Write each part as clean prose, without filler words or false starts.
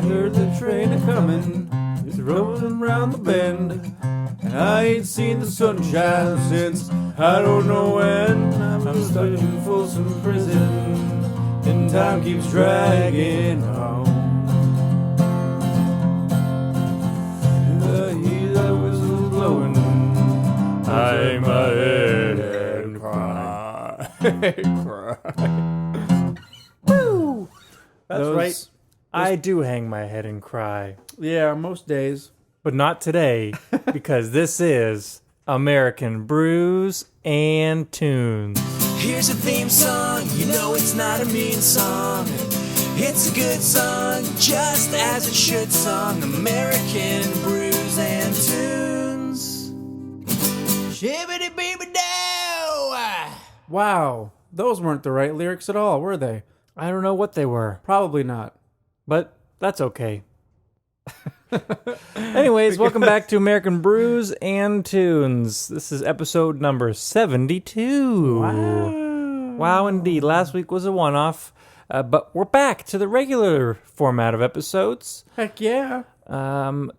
heard the train a-comin', it's rolling round the bend, and I ain't seen the sunshine since I don't know when. I'm stuck in Folsom Prison, and time keeps dragging on. I hear that whistle blowing, I hang my head and cry. Woo! That's Those- right. I do hang my head and cry. Yeah, most days. But not today, because this is American Brews and Tunes. Here's a theme song, you know it's not a mean song. It's a good song, just as it should song. American Brews and Tunes. Shibbity beeby dow. Wow, those weren't the right lyrics at all, were they? I don't know what they were, Probably not. but that's okay. Anyways, welcome back to American Brews and Tunes. This is episode number 72. Wow, indeed. Last week was a one-off, but we're back to the regular format of episodes. Heck yeah.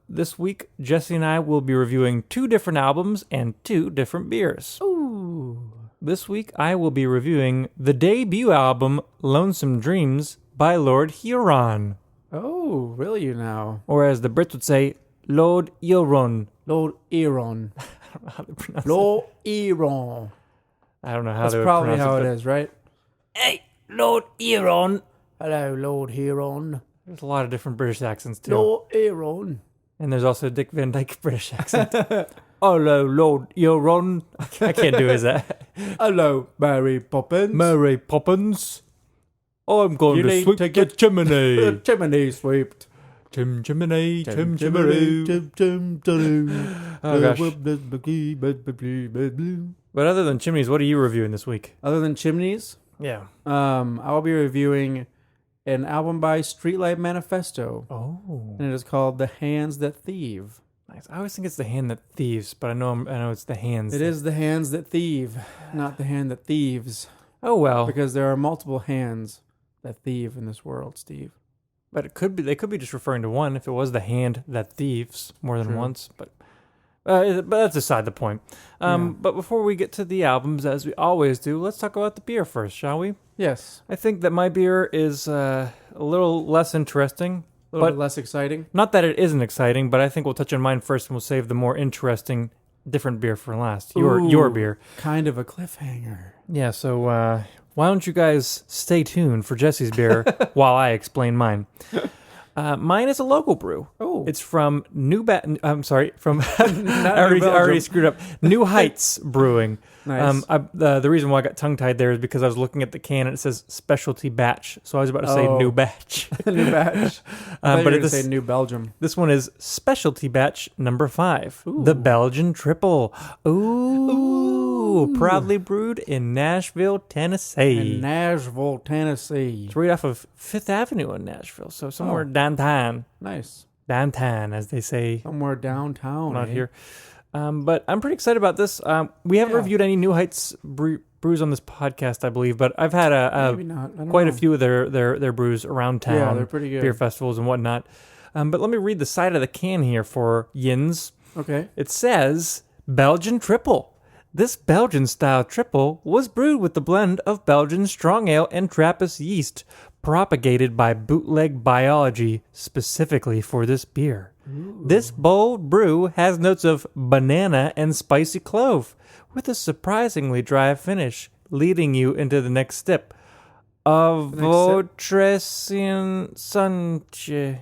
This week, Jesse and I will be reviewing 2 different albums and 2 different beers. Ooh. This week, I will be reviewing the debut album, Lonesome Dreams, by Lord Huron. Oh, will you now? Or as the Brits would say, Lord Huron. Lord Huron. I don't know how they pronounce Lord Huron. it. I don't know how That's they would probably pronounce how it but- is, right? Hey, Lord Huron. Hello, Lord Huron. There's a lot of different British accents, too. Lord Huron. And there's also a Dick Van Dyke British accent. Hello, Lord Huron. I can't do his that. Hello, Mary Poppins. Mary Poppins. I'm going You to need sweep to the get chimney. The chimney swept. Tim chimney, Tim Chimney, chimney. Oh, gosh. gosh. But other than chimneys, what are you reviewing this week? Other than chimneys, Yeah. I'll be reviewing an album by Streetlight Manifesto, Oh, and it is called "The Hands That Thieve." nice. I always think it's the hand that thieves, but I know it's the hands. It is the hands that thieve, not the hand that thieves, Oh well, because there are multiple hands that thieve in this world, Steve. but it could be they could be just referring to one if it was the hand that thieves more than True. once. But that's aside the point. Yeah. But before we get to the albums, as we always do, let's talk about the beer first, shall we? Yes, I think that my beer is a little less interesting. a little But- bit less exciting. Not that it isn't exciting, but I think we'll touch on mine first, and we'll save the more interesting, different beer for last. Your Ooh. beer. Kind of a cliffhanger. Yeah. So why don't you guys stay tuned for Jesse's beer while I explain mine? Mine is a local brew. Oh, It's from I'm sorry, from I Not already New Belgium. screwed up. New Heights Brewing. nice. The reason why I got tongue tied there is because I was looking at the can and it says specialty batch, so I was about to say Oh. new batch. New batch. But But this say New Belgium. this one is specialty batch number 5, Ooh. the Belgian Tripel. Ooh, proudly brewed in Nashville, Tennessee. In Nashville, Tennessee. It's right off of Fifth Avenue in Nashville, so somewhere downtown. Nice. Downtown, as they say. Somewhere downtown. Not eh? here. But I'm pretty excited about this. We haven't Yeah. reviewed any New Heights brews on this podcast, I believe, but I've had Maybe not. I don't quite know. a few of their brews around town. Yeah, they're pretty good. Beer festivals and whatnot. But let me read the side of the can here for Yins. Okay. It says Belgian Triple. This Belgian-style triple was brewed with the blend of Belgian strong ale and Trappist yeast, propagated by bootleg biology specifically for this beer. This bold brew has notes of banana and spicy clove, with a surprisingly dry finish, leading you into the next step. Avotresin Sanche.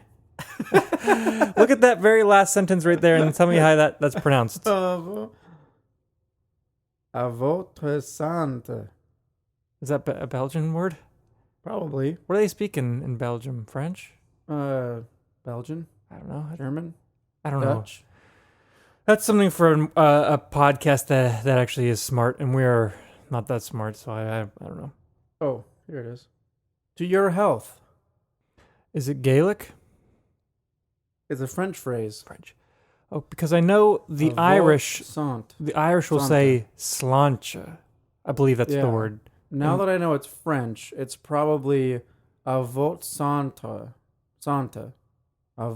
Look at that very last sentence right there and tell me how that's pronounced. A votre sante. Is that a Belgian word? Probably. What do they speak in Belgium? French? Belgian, I don't know. German, I don't know. Dutch. That's something for a podcast that actually is smart, and we're not that smart, so I don't know. Oh, here it is. To your health. Is it Gaelic? It's a French phrase. French. Oh, because I know the Irish Sant. will Santa. say slancha. I believe that's Yeah. the word. Now that I know it's French, it's probably a vote Santa. Santa. À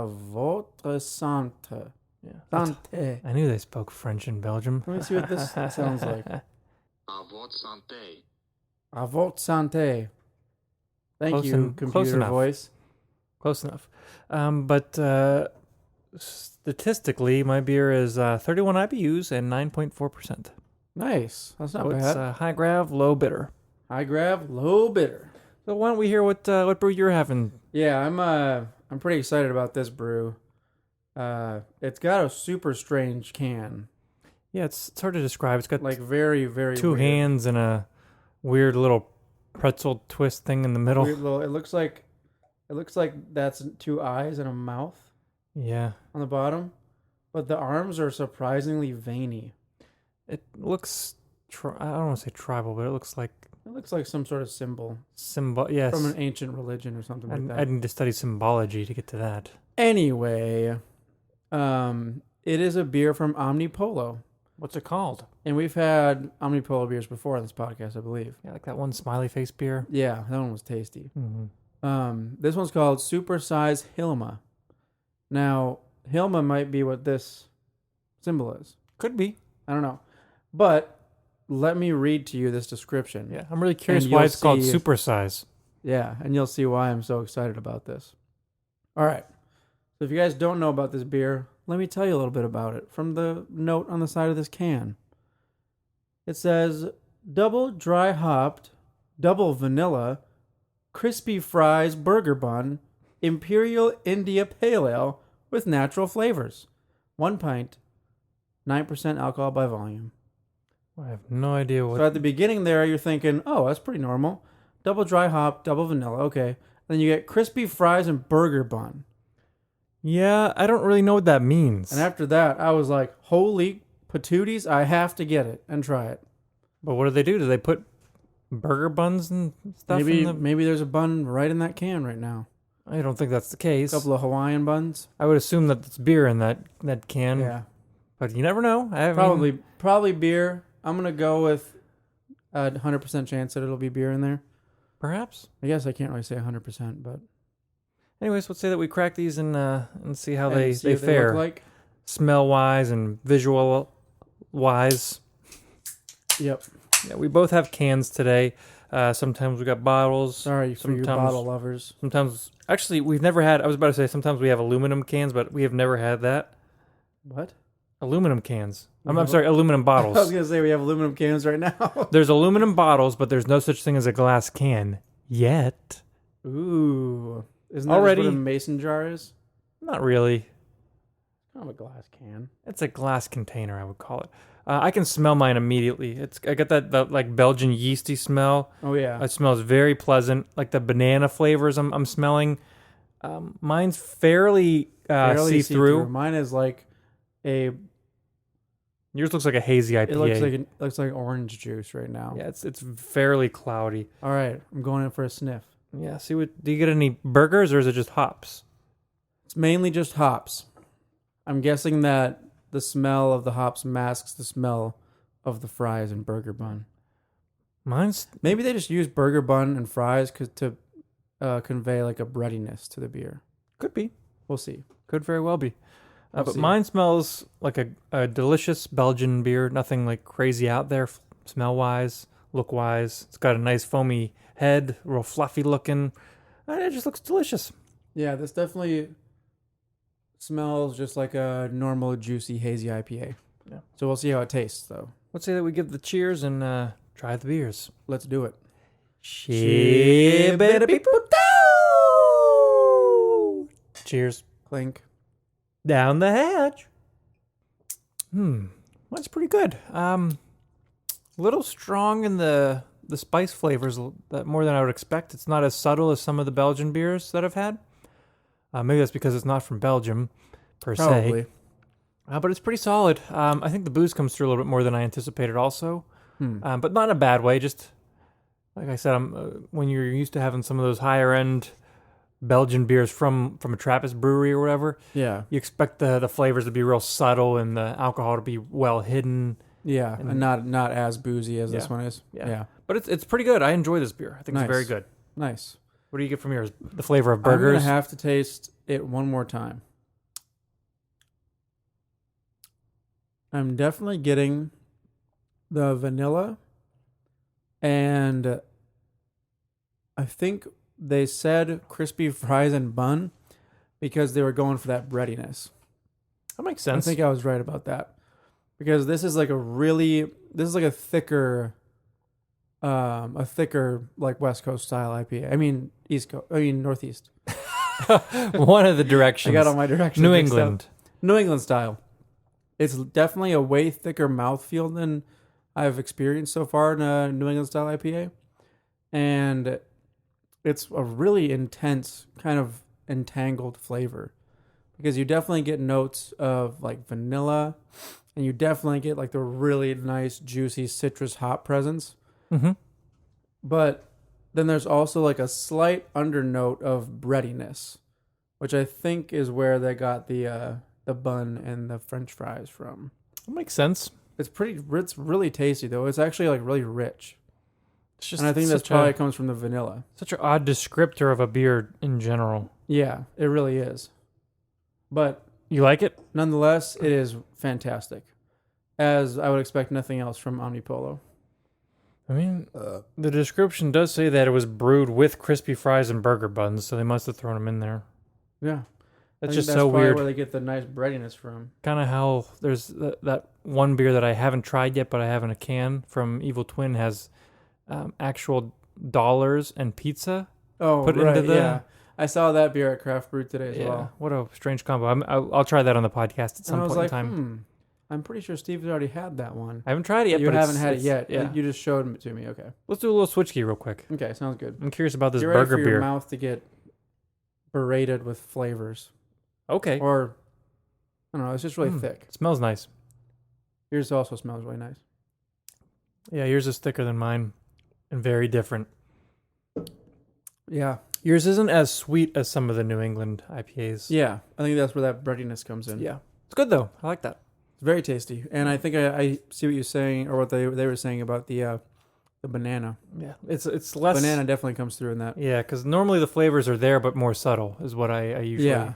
votre santé. Yeah. Santé. I knew they spoke French in Belgium. Let me see what this sounds like. À votre santé. À votre santé. Thank Close you, close computer enough. voice. Close enough. But statistically, my beer is 31 IBUs and 9.4%. Nice. That's not So bad. it's high grav, low bitter. High grav, low bitter. So why don't we hear what brew you're having? Yeah, I'm pretty excited about this brew. It's got a super strange can. Yeah, it's hard to describe. It's got Like very, very two weird. hands and a weird little pretzel twist thing in the middle. Weird little, it looks like that's two eyes and a mouth Yeah. on the bottom, but the arms are surprisingly veiny. It looks, I don't want to say tribal, but it looks like It looks like some sort of symbol symbol. Yes. from an ancient religion or something like that. I need to study symbology to get to that. Anyway, it is a beer from Omnipollo. What's it called? And we've had Omnipollo beers before on this podcast, I believe. Yeah, like that one smiley face beer. Yeah, that one was tasty. Mm-hmm. This one's called Super Size Hilda. Now, Hilda might be what this symbol is. Could be. I don't know. But let me read to you this description. Yeah, I'm really curious And why you'll it's called see- super size. Yeah, and you'll see why I'm so excited about this. All right. So if you guys don't know about this beer, let me tell you a little bit about it from the note on the side of this can. It says, double dry hopped, double vanilla, crispy fries burger bun, Imperial India Pale Ale with natural flavors. 1 pint, 9% alcohol by volume. I have no idea what. So at the beginning there, you're thinking, oh, that's pretty normal. Double dry hop, double vanilla, okay. Then you get crispy fries and burger bun. Yeah, I don't really know what that means. And after that, I was like, holy patooties, I have to get it and try it. But what do they do? Do they put burger buns and stuff Maybe in the... maybe there's a bun right in that can right now. I don't think that's the A case. couple of Hawaiian buns. I would assume that it's beer in that can. Yeah. But you never know. I mean, Probably beer. I'm going to go with a 100% chance that it'll be beer in there. perhaps. I guess I can't really say 100%, but Anyways, let's say that we crack these and see how and they see what fare. look like. Smell-wise and visual-wise. Yep. Yeah, we both have cans today. Sometimes we got bottles. Sorry for your Sometimes- bottle lovers. Sometimes, actually, we've never had, I was about to say, sometimes we have aluminum cans, but we have never had that. What? Aluminum cans. I'm No. sorry, aluminum I was bottles. going to say we have aluminum cans right now. There's aluminum bottles, but there's no such thing as a glass can yet. Ooh. Isn't that Already- just what a mason jar is? Not really. Kind of a glass can. It's a glass container, I would call it. I can smell mine immediately. I got that like Belgian yeasty smell. Oh, yeah. It smells very pleasant, like the banana flavors I'm smelling. Mine's fairly, Barely see-through. Mine is like a. Yours looks like a hazy IPA. It looks like orange juice right now. Yeah, it's fairly cloudy. All right, I'm going in for a sniff. Yeah, see what? Do you get any burgers or is it just hops? It's mainly just hops. I'm guessing that the smell of the hops masks the smell of the fries and burger bun. Mine's Maybe they just use burger bun and fries to convey like a breadiness to the beer. could be, We'll see. could very well be. We'll But see. mine smells like a delicious Belgian beer. Nothing like crazy out there, smell wise, look wise. It's got a nice foamy head, real fluffy looking. And it just looks delicious. Yeah, this definitely smells just like a normal juicy hazy IPA. Yeah. So we'll see how it tastes though. Let's say that we give the cheers and try the beers. Let's do it. Cheers. Clink. Down the hatch. That's pretty good. A little strong in the spice flavors, more than I would expect. It's not as subtle as some of the Belgian beers that I've had. Maybe that's because it's not from Belgium, per Probably. se. But it's pretty solid. I think the booze comes through a little bit more than I anticipated also. But not in a bad way. Just, like I said, when you're used to having some of those higher-end Belgian beers from a Trappist brewery or whatever, Yeah. you expect the flavors to be real subtle and the alcohol to be well hidden. Yeah. And not as boozy as this Yeah. one is. Yeah. Yeah. But it's pretty good. I enjoy this beer. I think Nice. it's very good. Nice. What do you get from yours? The flavor of I'm burgers? gonna have to taste it one more time. I'm definitely getting the vanilla, and I think they said crispy fries and bun because they were going for that breadiness. That makes I sense. think I was right about that, because this is like a thicker like West Coast style IPA. I mean Northeast. One of the directions. I got all my directions. New mixed up. England. New England style. It's definitely a way thicker mouthfeel than I've experienced so far in a New England style IPA. And it's a really intense, kind of entangled flavor. Because you definitely get notes of like vanilla, and you definitely get like the really nice, juicy citrus hop presence. Mm-hmm. But then there's also like a slight undernote of breadiness, which I think is where they got the bun and the French fries from. That makes sense. It's really tasty though. It's actually like really rich. It's just And I think that's probably comes from the vanilla. such an odd descriptor of a beer in general. Yeah, it really is. But You like it? nonetheless, it is fantastic. As I would expect nothing else from Omnipollo. I mean, the description does say that it was brewed with crispy fries and burger buns, so they must have thrown them in there. Yeah. That's I just think so probably weird. where they get the nice breadiness from. Kind of how there's that one beer that I haven't tried yet, but I have in a can from Evil Twin has actual dollars and pizza. Oh, Put right, into the- yeah. I saw that beer at Craft Brew today as well. What a strange combo. I'll try that on the podcast at some And I was point like, in time. I'm pretty sure Steve's already had that one. I haven't tried it yet. You but haven't it's- had it it's- yet. Yeah. You just showed it to me. Okay. Let's do a little switch key real quick. Okay, sounds good. I'm curious about this Get ready burger for your beer. mouth to get berated with flavors. Okay. Or, I don't know, it's just really Mm. thick. It smells nice. Yours also smells really nice. Yeah, yours is thicker than mine and very different. Yeah. Yours isn't as sweet as some of the New England IPAs. Yeah. I think that's where that breadiness comes in. Yeah. It's good though. I like that. It's very tasty. And I think I see what you're saying, or what they were saying about the banana. Yeah. It's less Banana definitely comes through in that. Yeah, because normally the flavors are there, but more subtle is what I usually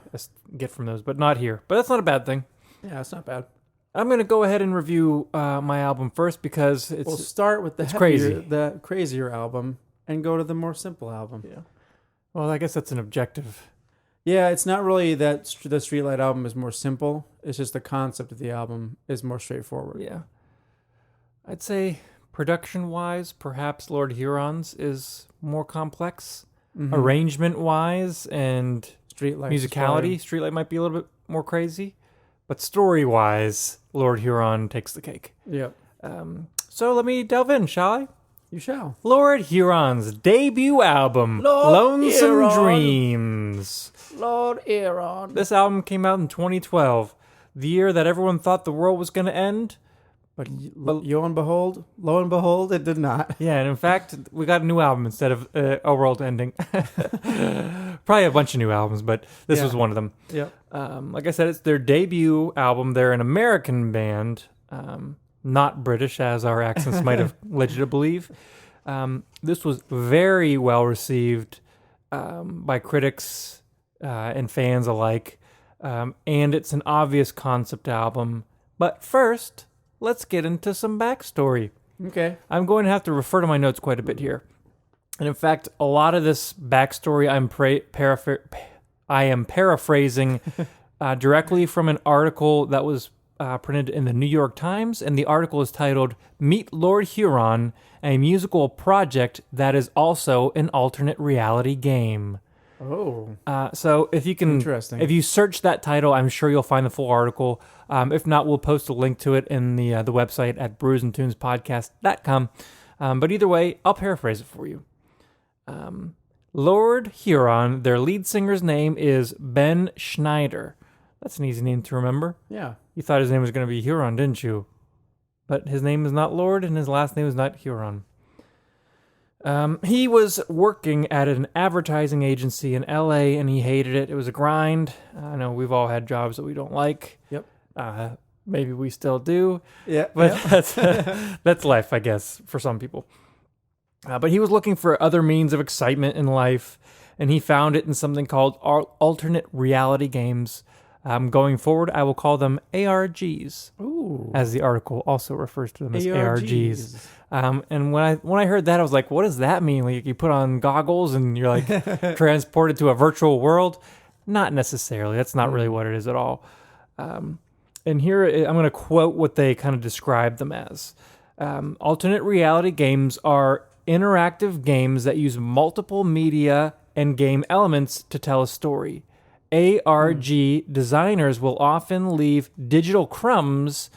get from those, but not here. But that's not a bad thing. Yeah, it's not bad. I'm gonna go ahead and review my album first because it's We'll start with the it's heavier, crazy. the crazier album, and go to the more simple album. Yeah. Well, I guess that's an objective. Yeah, it's not really that the Streetlight album is more simple. It's just the concept of the album is more straightforward. Yeah. I'd say production-wise, perhaps Lord Huron's is more complex. Mhm. Arrangement-wise and Streetlight musicality, Streetlight might be a little bit more crazy. But story-wise, Lord Huron takes the cake. Yep. So let me delve in, shall I? You shall. Lord Huron's debut album, Lord Lonesome Huron. Dreams. Lord Huron. This album came out in 2012, the year that everyone thought the world was going to end. But lo and behold, it did not. Yeah, and in fact, we got a new album instead of a world ending. Probably a bunch of new albums, but this Yeah. was one of them. Yep. Like I said, it's their debut album. They're an American band, not British, as our accents might have led you to believe. This was very well received by critics and fans alike, and it's an obvious concept album. But first, let's get into some backstory. Okay. I'm going to have to refer to my notes quite a bit here. And in fact, a lot of this backstory I am paraphrasing directly from an article that was printed in the New York Times, and the article is titled "Meet Lord Huron, a musical project that is also an alternate reality game." Oh. So if you can, Interesting. if you search that title, I'm sure you'll find the full article. If not, we'll post a link to it in the website at brewsandtunespodcast.com. But either way, I'll paraphrase it for you. Lord Huron, their lead singer's name is Ben Schneider. That's an easy name to remember. Yeah. You thought his name was going to be Huron, didn't you? But his name is not Lord, and his last name is not Huron. He was working at an advertising agency in LA, and he hated it. It was a grind. I know we've all had jobs that we don't like. Yep. Maybe we still do. Yeah. But that's life, I guess, for some people. But he was looking for other means of excitement in life, and he found it in something called alternate reality games. Going forward, I will call them ARGs, as the article also refers to them as ARGs. And when I heard that, I was like, what does that mean? Like, you put on goggles and you're like transported to a virtual world? Not necessarily. That's not really what it is at all. And here I'm going to quote what they kind of describe them as. Alternate reality games are interactive games that use multiple media and game elements to tell a story. ARG designers will often leave digital crumbs,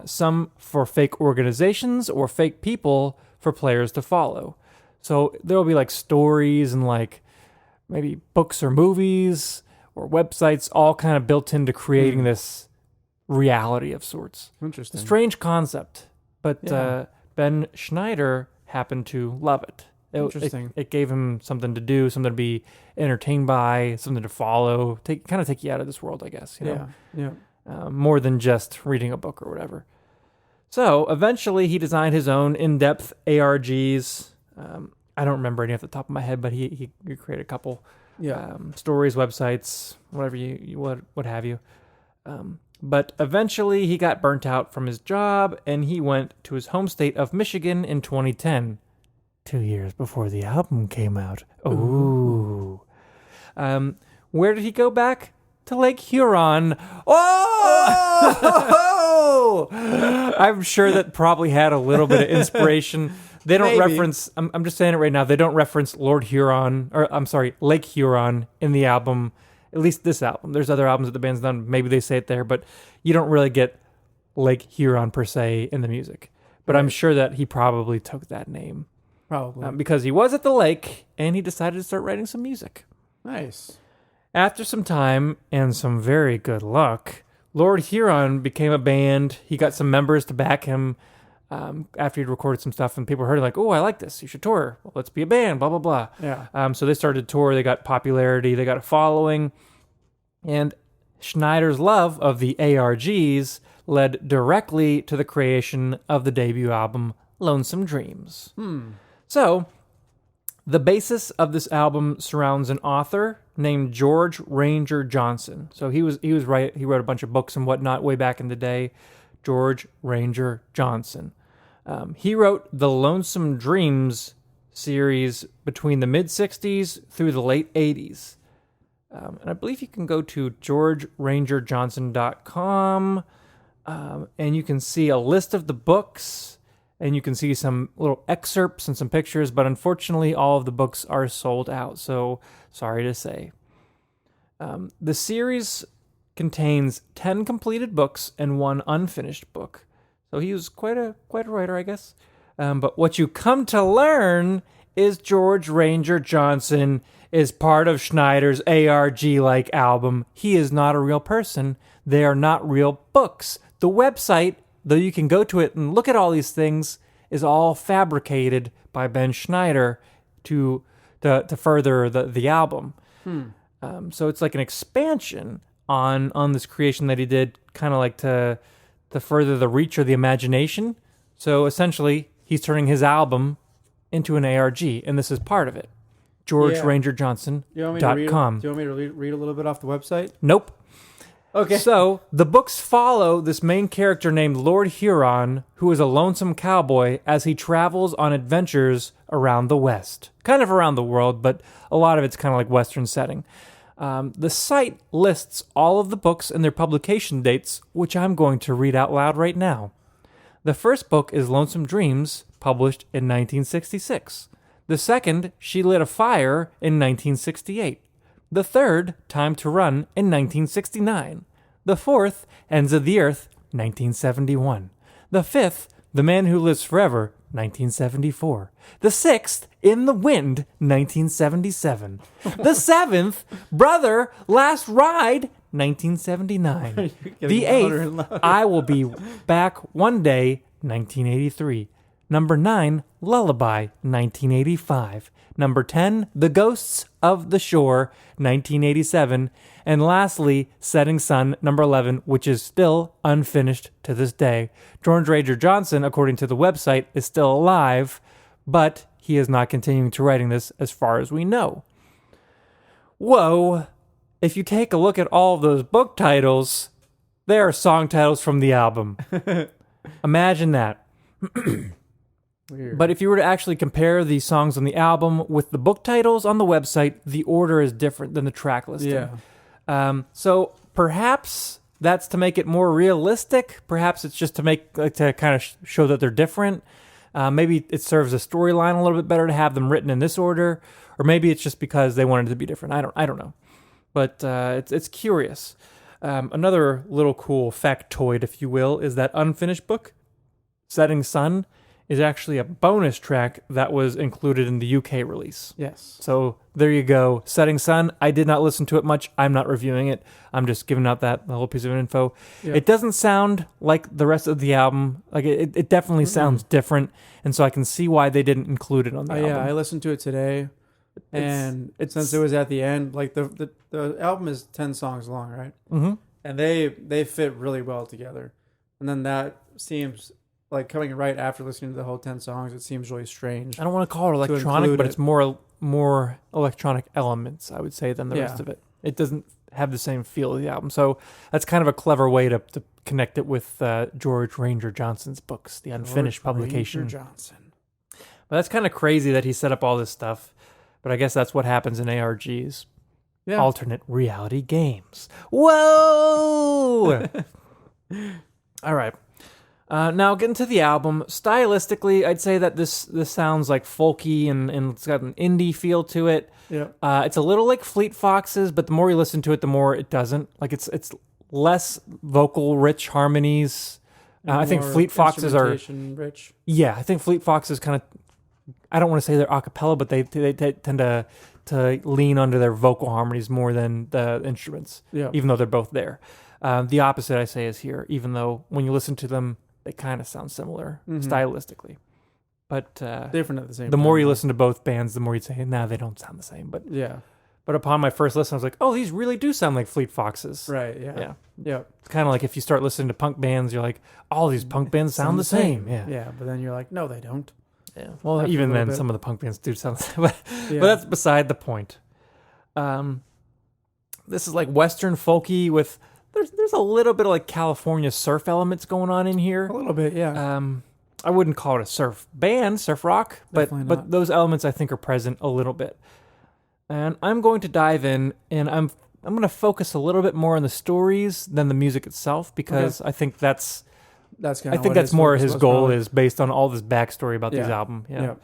some for fake organizations or fake people for players to follow. So there will be like stories and like maybe books or movies or websites all kind of built into creating this reality of sorts. Interesting. Strange concept, but Ben Schneider happened to love it. Interesting. It gave him something to do, something to be entertained by, something to follow, take you out of this world, I guess. You know? Yeah. More than just reading a book or whatever. So eventually he designed his own in-depth ARGs. I don't remember any off the top of my head, but he created a couple. Yeah. Stories, websites, whatever what have you. But eventually he got burnt out from his job and he went to his home state of Michigan in 2010. 2 years before the album came out. Ooh. Where did he go back? To Lake Huron. Oh! I'm sure that probably had a little bit of inspiration. They don't reference, I'm just saying it right now, they don't reference Lord Huron, or I'm sorry, Lake Huron in the album, at least this album. There's other albums that the band's done, maybe they say it there, but you don't really get Lake Huron per se in the music. But I'm sure that he probably took that name. Probably. Because he was at the lake and he decided to start writing some music. Nice. After some time and some very good luck, Lord Huron became a band. He got some members to back him after he'd recorded some stuff, and people heard like, oh, I like this. You should tour. Well, let's be a band, blah, blah, blah. Yeah. So they started to tour. They got popularity. They got a following. And Schneider's love of the ARGs led directly to the creation of the debut album, Lonesome Dreams. So, the basis of this album surrounds an author named George Ranger Johnson. So he wrote a bunch of books and whatnot way back in the day. George Ranger Johnson. He wrote the Lonesome Dreams series between the mid-'60s through the late '80s. And I believe you can go to georgerangerjohnson.com and you can see a list of the books. And you can see some little excerpts and some pictures, but unfortunately all of the books are sold out, so sorry to say. The series contains 10 completed books and 1 unfinished book. So he was quite a writer, I guess. But what you come to learn is George Ranger Johnson is part of Schneider's ARG-like album. He is not a real person. They are not real books. The website, though you can go to it and look at all these things, is all fabricated by Ben Schneider to further the album. So it's like an expansion on this creation that he did, kind of like to further the reach or the imagination. So essentially, he's turning his album into an ARG, and this is part of it. GeorgeRangerJohnson.com. Do you want me to read a little bit off the website? Nope. Okay. So, the books follow this main character named Lord Huron, who is a lonesome cowboy as he travels on adventures around the West. Kind of around the world, but a lot of it's kind of like Western setting. The site lists all of the books and their publication dates, which I'm going to read out loud right now. The first book is Lonesome Dreams, published in 1966. The second, She Lit a Fire, in 1968. The third, Time to Run, in 1969. The fourth, Ends of the Earth, 1971. The fifth, The Man Who Lives Forever, 1974. The sixth, In the Wind, 1977. The seventh, Brother, Last Ride, 1979. The eighth, I Will Be Back One Day, 1983. Number 9, Lullaby, 1985. Number 10, The Ghosts of the Shore, 1987. And lastly, Setting Sun, number 11, which is still unfinished to this day. George Ranger Johnson, according to the website, is still alive, but he is not continuing to writing this as far as we know. Whoa. If you take a look at all of those book titles, they are song titles from the album. Imagine that. Weird. But if you were to actually compare the songs on the album with the book titles on the website, the order is different than the track listing. Yeah. So perhaps that's to make it more realistic. Perhaps it's just to to kind of show that they're different. Maybe it serves a storyline a little bit better to have them written in this order, or maybe it's just because they wanted to be different. I don't know, but it's curious. Another little cool factoid, if you will, is that unfinished book, Setting Sun, is actually a bonus track that was included in the UK release. Yes. So there you go. Setting Sun. I did not listen to it much. I'm not reviewing it. I'm just giving out the whole piece of info. Yeah. It doesn't sound like the rest of the album. Like it definitely sounds different, and so I can see why they didn't include it on the album. Yeah, I listened to it today, and since it was at the end, like the album is 10 songs long, right? Mm-hmm. And they fit really well together. And then that seems like coming right after listening to the whole 10 songs, it seems really strange. I don't want to call it electronic, include but it. it's more electronic elements, I would say, than the rest of it. It doesn't have the same feel of the album. So that's kind of a clever way to connect it with George Ranger Johnson's books, the unfinished publication. Ranger Johnson. But that's kind of crazy that he set up all this stuff. But I guess that's what happens in ARGs. Yeah. Alternate reality games. Whoa! All right. Now, getting to the album, stylistically, I'd say that this sounds like folky and it's got an indie feel to it. Yeah. It's a little like Fleet Foxes, but the more you listen to it, the more it doesn't. Like it's less vocal-rich harmonies. I think More Fleet Foxes are... instrumentation rich. Yeah, I think Fleet Foxes kind of... I don't want to say they're a cappella, but they tend to lean onto their vocal harmonies more than the instruments, Yeah. even though they're both there. The opposite, I say, is here, even though when you listen to them, they kind of sound similar stylistically. But Different at the same the time. more you listen to both bands, the more you'd say, nah, they don't sound the same. Yeah. But upon my first listen, I was like, oh, these really do sound like Fleet Foxes. Right, yeah. Yeah. Yeah. It's kind of like if you start listening to punk bands, you're like, all these punk bands sound the same. Yeah. Yeah, but then you're like, no, they don't. Yeah. Well, After a even little then, bit. some of the punk bands do sound the same. But Yeah. that's beside the point. This is like Western folky with... There's a little bit of like California surf elements going on in here. A little bit, yeah. I wouldn't call it a surf band, surf rock, Definitely but not. those elements I think are present a little bit. And I'm going to dive in, and I'm going to focus a little bit more on the stories than the music itself, because I think that's Kind I think that's more his goal is based on all this backstory about these albums. Yeah.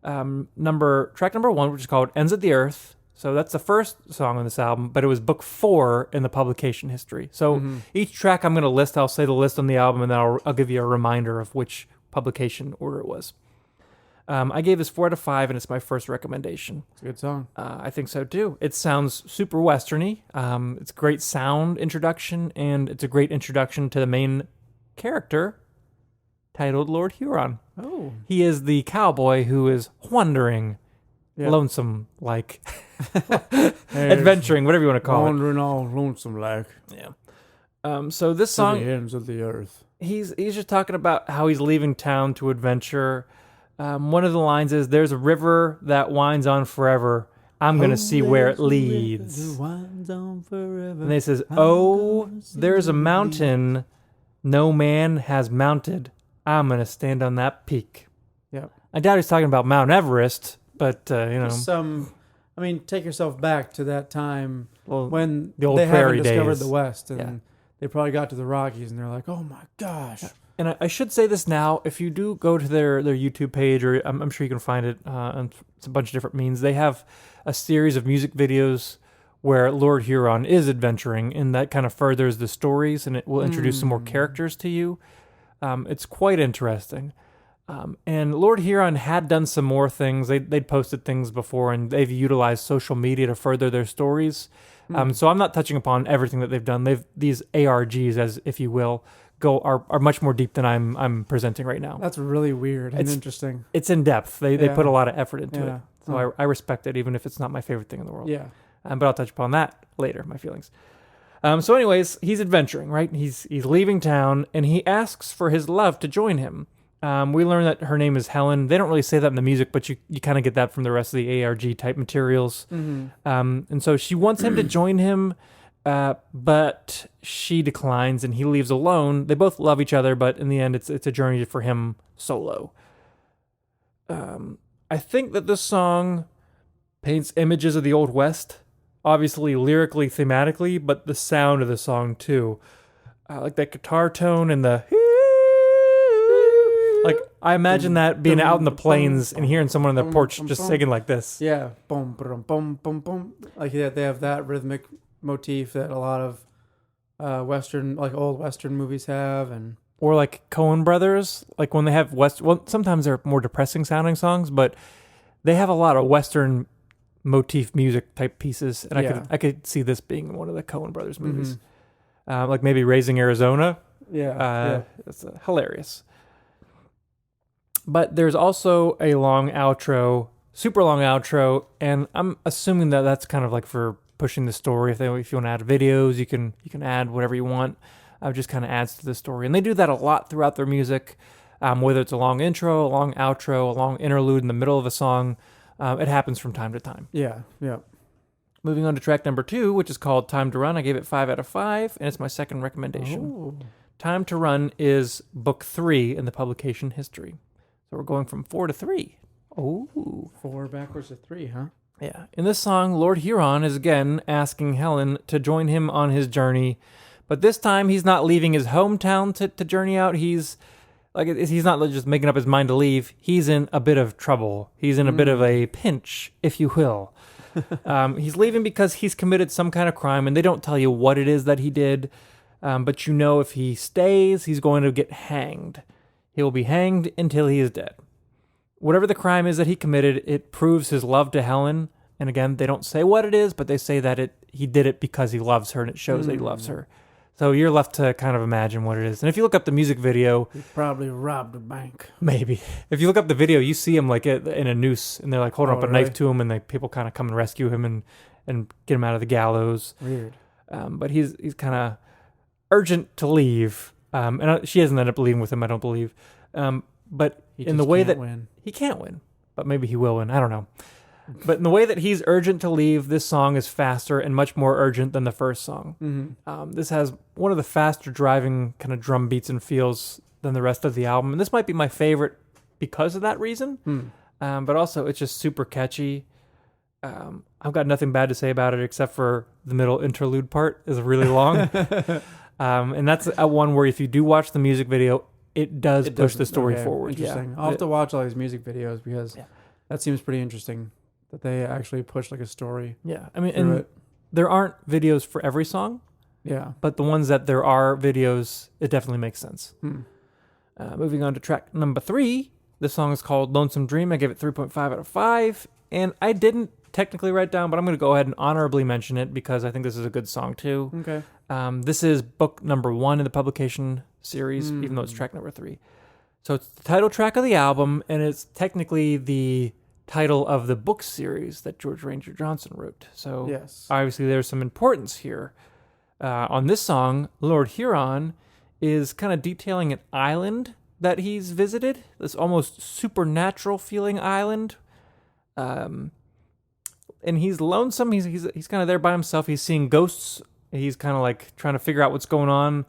Track number 1, which is called "Ends of the Earth." So that's the first song on this album, but it was book 4 in the publication history. So each track I'm going to list, I'll say the list on the album, and then I'll give you a reminder of which publication order it was. I gave this 4 out of 5, and it's my first recommendation. It's a good song. I think so too. It sounds super westerny. It's a great sound introduction, and it's a great introduction to the main character, titled Lord Huron. Oh. He is the cowboy who is wandering, lonesome, like adventuring, whatever you want to call it. Wandering all lonesome like. Yeah. So this To song, the ends of the earth. he's just talking about how he's leaving town to adventure. One of the lines is, "There's a river that winds on forever. I'm going to see where it leads." And then he says, "Oh, there's a mountain no man has mounted. I'm going to stand on that peak." Yeah. I doubt he's talking about Mount Everest, but, Take yourself back to that time when the old they prairie haven't discovered days. the West, and they probably got to the Rockies, and they're like, "Oh my gosh!" And I should say this now, if you do go to their YouTube page, or I'm sure you can find it on a bunch of different means, they have a series of music videos where Lord Huron is adventuring, and that kind of furthers the stories, and it will introduce some more characters to you. It's quite interesting. And Lord Huron had done some more things. They'd posted things before, and they've utilized social media to further their stories. So I'm not touching upon everything that they've done. These ARGs, as if you will, are much more deep than I'm presenting right now. That's really weird and interesting. It's in depth. They put a lot of effort into Yeah. it. So I respect it, even if it's not my favorite thing in the world. Yeah. But I'll touch upon that later, my feelings. So anyways, he's adventuring, right? He's leaving town, and he asks for his love to join him. We learn that her name is Helen. They don't really say that in the music, but you kind of get that from the rest of the ARG type materials. And so she wants him to join him, but she declines and he leaves alone. They both love each other, but in the end, it's a journey for him solo. I think that this song paints images of the Old West, obviously lyrically, thematically, but the sound of the song too. Like that guitar tone and the... Like, I imagine that being out in the plains and hearing someone on their porch just singing like this. Yeah. Boom, boom, boom, boom, boom. Like, they have that rhythmic motif that a lot of old Western movies have. Or like Coen Brothers, like when they have sometimes they're more depressing sounding songs, but they have a lot of Western motif music type pieces. And I could see this being one of the Coen Brothers movies. Like maybe Raising Arizona. It's hilarious. But there's also a long outro, super long outro, and I'm assuming that that's kind of like for pushing the story. If you want to add videos, you can add whatever you want. It just kind of adds to the story, and they do that a lot throughout their music. Whether it's a long intro, a long outro, a long interlude in the middle of a song, it happens from time to time. Yeah. Moving on to track number 2, which is called "Time to Run." I gave it 5 out of 5, and it's my second recommendation. Oh. "Time to Run" is book 3 in the publication history. So we're going from 4 to 3. Oh. 4 backwards to 3, huh? Yeah. In this song, Lord Huron is again asking Helen to join him on his journey, but this time he's not leaving his hometown to journey out. He's not just making up his mind to leave. He's in a bit of trouble. He's in a bit of a pinch, if you will. He's leaving because he's committed some kind of crime, and they don't tell you what it is that he did, but you know if he stays, he's going to get hanged. He will be hanged until he is dead. Whatever the crime is that he committed, it proves his love to Helen. And again, they don't say what it is, but they say that he did it because he loves her, and it shows that he loves her. So you're left to kind of imagine what it is. And if you look up the music video... He probably robbed a bank. Maybe. If you look up the video, you see him like in a noose, and they're like holding up a knife to him, and like people kind of come and rescue him and get him out of the gallows. Weird. But he's kind of urgent to leave. And she doesn't end up leaving with him, I don't believe. But in the way that he can't win, but maybe he will win. I don't know. But in the way that he's urgent to leave, this song is faster and much more urgent than the first song. This has one of the faster driving kind of drum beats and feels than the rest of the album. And this might be my favorite because of that reason. But also it's just super catchy. I've got nothing bad to say about it except for the middle interlude part is really long. And that's a one where if you do watch the music video, it does push the story forward. Interesting. Yeah. I'll have to watch all these music videos because that seems pretty interesting that they actually push like a story. Yeah. I mean, there aren't videos for every song. Yeah. But the ones that there are videos, it definitely makes sense. Moving on to track number 3. This song is called Lonesome Dream. I gave it 3.5 out of 5. And I didn't technically write down, but I'm going to go ahead and honorably mention it because I think this is a good song too. Okay. This is book number 1 in the publication series, even though it's track number 3. So it's the title track of the album, and it's technically the title of the book series that George Ranger Johnson wrote. So obviously there's some importance here. On this song, Lord Huron is kind of detailing an island that he's visited, this almost supernatural feeling island. And he's lonesome. He's kind of there by himself. He's seeing ghosts. He's kind of like trying to figure out what's going on.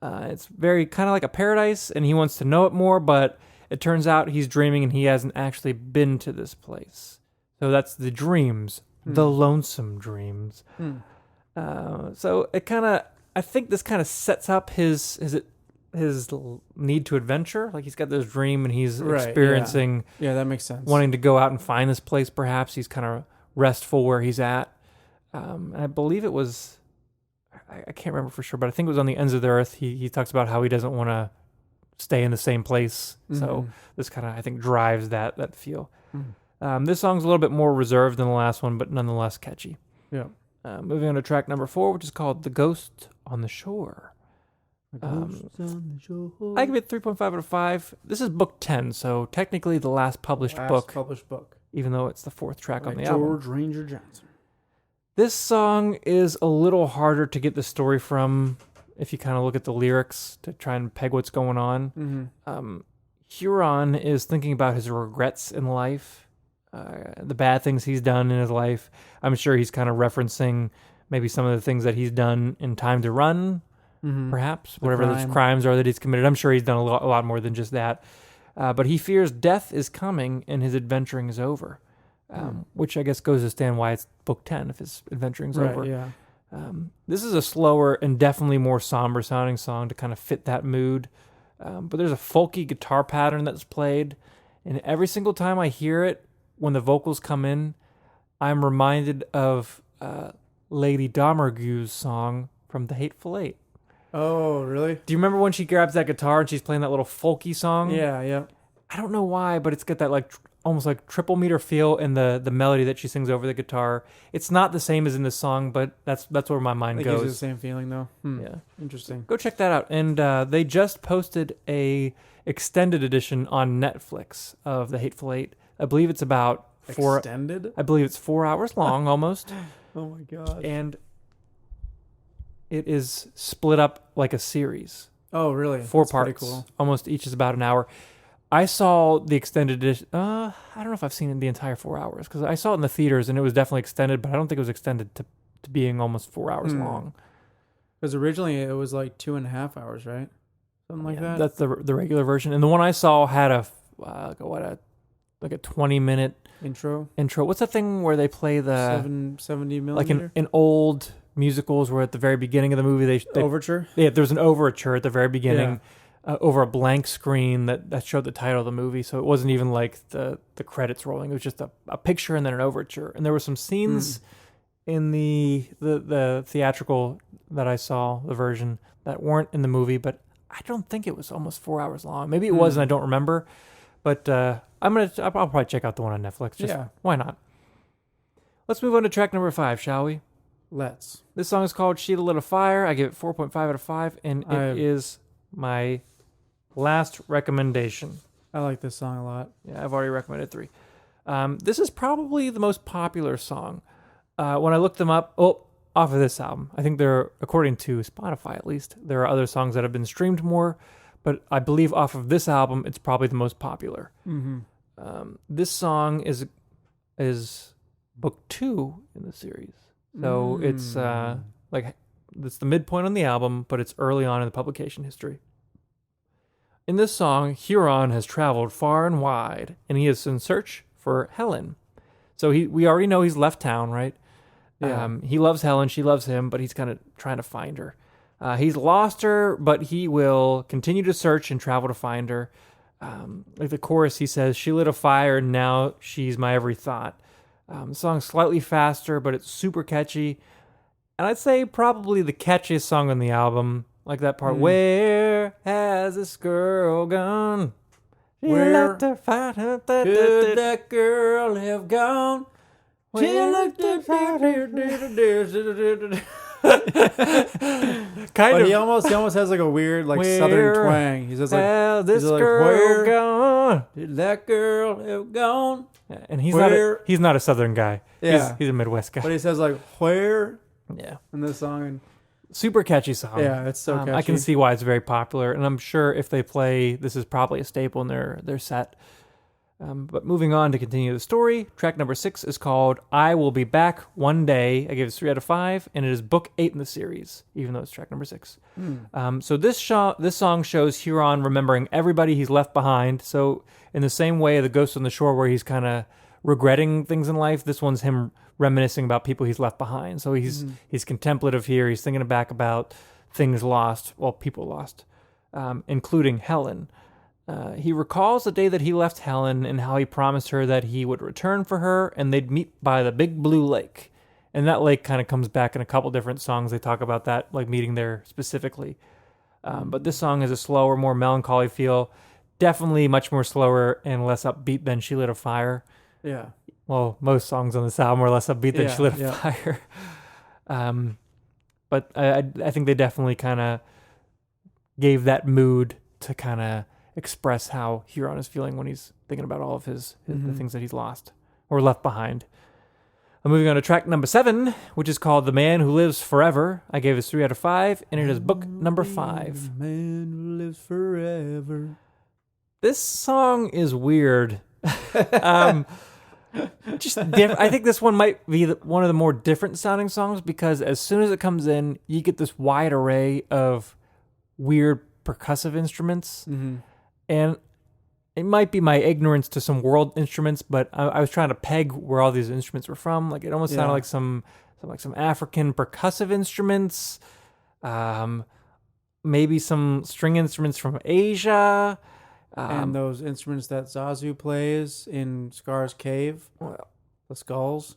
It's very kind of like a paradise, and he wants to know it more, but it turns out he's dreaming and he hasn't actually been to this place. So that's the dreams, the Lonesome Dreams. So it kind of, I think this kind of sets up his need to adventure. Like he's got this dream and he's experiencing. Yeah, that makes sense. Wanting to go out and find this place, perhaps. He's kind of restful where he's at. And I believe it was, I can't remember for sure, but I think it was on the ends of the earth. He talks about how he doesn't want to stay in the same place. So this kind of, I think, drives that feel. This song's a little bit more reserved than the last one, but nonetheless catchy. Yeah. Moving on to track number 4, which is called The Ghost on the Shore. I give it 3.5 out of 5. This is book 10, so technically the last published book, even though it's the 4th track on the album. George Ranger Johnson. This song is a little harder to get the story from if you kind of look at the lyrics to try and peg what's going on. Huron is thinking about his regrets in life, the bad things he's done in his life. I'm sure he's kind of referencing maybe some of the things that he's done in Time to Run, perhaps, whatever those crimes are that he's committed. I'm sure he's done a lot more than just that. But he fears death is coming and his adventuring is over, which I guess goes to stand why it's book 10 if his adventuring's over. Yeah. This is a slower and definitely more somber sounding song to kind of fit that mood. But there's a folky guitar pattern that's played, and every single time I hear it, when the vocals come in, I'm reminded of Lady Domergue's song from The Hateful Eight. Oh, really? Do you remember when she grabs that guitar and she's playing that little folky song? Yeah. I don't know why, but it's got that like almost like triple meter feel in the melody that she sings over the guitar. It's not the same as in this song, but that's where my mind It goes. gives you the same feeling, though. Yeah. Interesting. Go check that out. And they just posted a extended edition on Netflix of The Hateful Eight. I believe it's about Extended? I believe it's 4 hours long almost. Oh, my God. And it is split up like a series. Oh, really? 4 That's pretty parts. cool. Almost each is about an hour. I saw the extended edition. I don't know if I've seen it the entire 4 hours because I saw it in the theaters and it was definitely extended, but I don't think it was extended to being almost 4 hours long. Because originally it was like 2.5 hours, right? Something like that. That's the regular version, and the one I saw had a 20-minute Intro. What's that thing where they play the 70 millimeter? like in old musicals where at the very beginning of the movie they Overture? Yeah, there's an overture at the very beginning over a blank screen that showed the title of the movie. So it wasn't even like the credits rolling. It was just a picture and then an overture. And there were some scenes in the theatrical that I saw, the version, that weren't in the movie, but I don't think it was almost 4 hours long. Maybe it was and I don't remember. But I'll probably check out the one on Netflix. Why not? Let's move on to track number 5, shall we? Let's. This song is called She Lit a Fire. I give it 4.5 out of 5, and it is my last recommendation. I like this song a lot. Yeah, I've already recommended 3. This is probably the most popular song. When I looked them up, off of this album, I think they're, according to Spotify at least, there are other songs that have been streamed more, but I believe off of this album, it's probably the most popular. This song is book 2 in the series. So it's it's the midpoint on the album, but it's early on in the publication history. In this song, Huron has traveled far and wide, and he is in search for Helen. So we already know he's left town, right? Yeah. He loves Helen, she loves him, but he's kind of trying to find her. He's lost her, but he will continue to search and travel to find her. Like the chorus, he says, "She lit a fire, now she's my every thought." The song's slightly faster, but it's super catchy. And I'd say probably the catchiest song on the album. Like that part, "Where has this girl gone? Where lit the fire, could that girl have gone? She looked at kind of. He almost has like a weird like Where southern twang. He says like, has this he's like, girl "Where gone?" did that girl have gone? And he's Where- not a southern guy. Yeah. He's a Midwest guy. But he says like, "Where?" Yeah. in this song. And Super catchy song. yeah, it's so catchy. I can see why it's very popular, and I'm sure if they play, this is probably a staple in their set. But moving on to continue the story, track number 6 is called "I Will Be Back One Day." I gave it 3 out of 5, and it is book 8 in the series, even though it's track number 6. So this song shows Huron remembering everybody he's left behind. So in the same way, the Ghost on the Shore, where he's kind of regretting things in life, this one's him reminiscing about people he's left behind. So he's contemplative here. He's thinking back about things lost, people lost, including Helen. He recalls the day that he left Helen and how he promised her that he would return for her and they'd meet by the big blue lake. And that lake kind of comes back in a couple different songs. They talk about that, like meeting there specifically. But this song has a slower, more melancholy feel. Definitely much more slower and less upbeat than She Lit a Fire. yeah, Well, most songs on this album are less upbeat than Yeah, She Lit a yeah. Fire. But I think they definitely kind of gave that mood to kind of express how Huron is feeling when he's thinking about all of the things that he's lost or left behind. I'm moving on to track number 7, which is called "The Man Who Lives Forever." I gave it 3 out of 5, and it is book number 5. Man who lives forever. This song is weird. I think this one might be one of the more different sounding songs because as soon as it comes in, you get this wide array of weird percussive instruments. Mm-hmm. And it might be my ignorance to some world instruments, but I was trying to peg where all these instruments were from. Like it almost sounded like some African percussive instruments, maybe some string instruments from Asia. And those instruments that Zazu plays in Scar's cave, the skulls.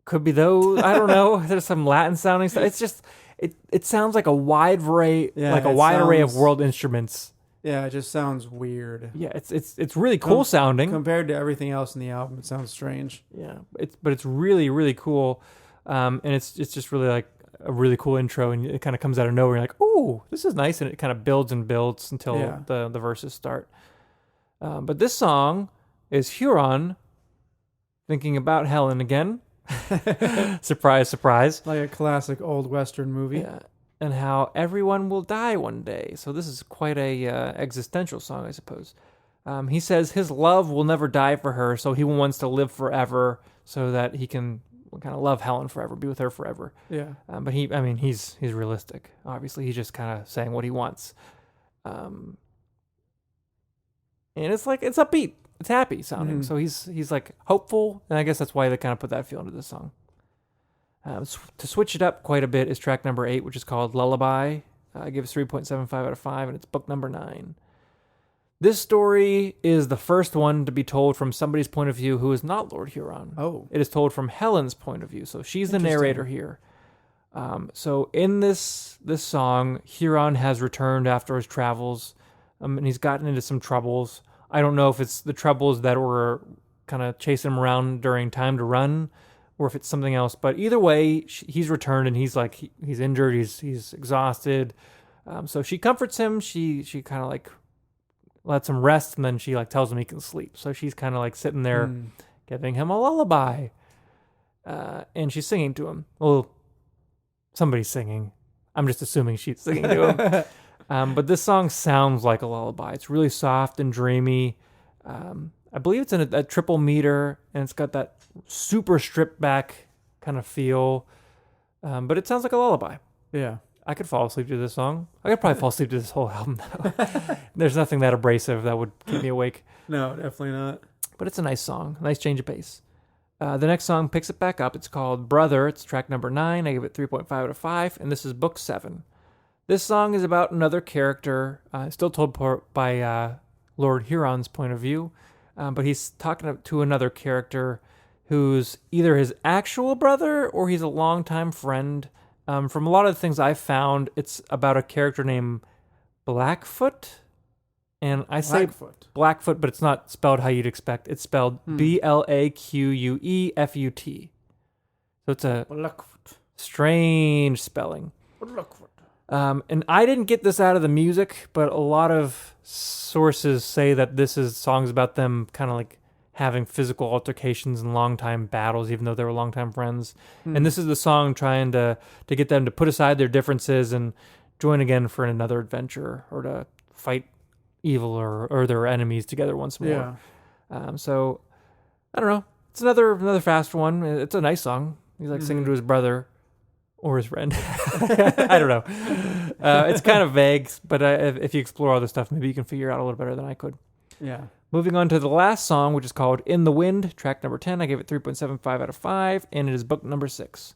Could be those. I don't know. There's some Latin sounding stuff. It's just it sounds like a wide array, array of world instruments. Yeah, it just sounds weird. Yeah, it's really cool sounding compared to everything else in the album. It sounds strange. Yeah, but it's really really cool, and it's just really like a really cool intro, and it kind of comes out of nowhere. You're like, ooh, this is nice, and it kind of builds and builds until the verses start. But this song is Huron thinking about Helen again. Surprise, surprise. Like a classic old Western movie. Yeah. And how everyone will die one day. So this is quite a existential song, I suppose. He says his love will never die for her, so he wants to live forever so that he can kind of love Helen forever, be with her forever. Yeah. But he's realistic. Obviously, he's just kind of saying what he wants. And it's like, it's upbeat. It's happy sounding. Mm-hmm. So he's like hopeful. And I guess that's why they kind of put that feel into this song. To switch it up quite a bit is track number 8, which is called Lullaby. I give it 3.75 out of 5, and it's book number 9. This story is the first one to be told from somebody's point of view who is not Lord Huron. Oh. It is told from Helen's point of view. So she's the narrator here. So in this song, Huron has returned after his travels, and he's gotten into some troubles. I don't know if it's the troubles that were kind of chasing him around during Time to Run, or if it's something else. But either way, he's returned, and he's like he's injured, he's exhausted. So she comforts him. She kind of like lets him rest, and then she like tells him he can sleep. So she's kind of like sitting there giving him a lullaby, and she's singing to him. Well, somebody's singing. I'm just assuming she's singing to him. But this song sounds like a lullaby. It's really soft and dreamy. I believe it's in a triple meter, and it's got that super stripped back kind of feel. But it sounds like a lullaby. Yeah. I could fall asleep to this song. I could probably fall asleep to this whole album, though. There's nothing that abrasive that would keep me awake. No, definitely not. But it's a nice song. Nice change of pace. The next song picks it back up. It's called Brother. It's track number 9. I give it 3.5 out of 5, and this is book 7. This song is about another character, still told by Lord Huron's point of view, but he's talking to another character who's either his actual brother or he's a longtime friend. From a lot of the things I've found, it's about a character named Blackfoot. And I say Blackfoot, but it's not spelled how you'd expect. It's spelled Blaqueufut. So it's a strange spelling. And I didn't get this out of the music, but a lot of sources say that this is songs about them kind of like having physical altercations and long-time battles, even though they were long-time friends. And this is the song trying to get them to put aside their differences and join again for another adventure, or to fight evil or their enemies together once more. Yeah. So I don't know. It's another fast one. It's a nice song. He's like singing to his brother or his friend. I don't know. It's kind of vague, but if you explore all this stuff, maybe you can figure it out a little better than I could. Yeah. Moving on to the last song, which is called In the Wind, track number 10. I gave it 3.75 out of 5, and it is book number 6.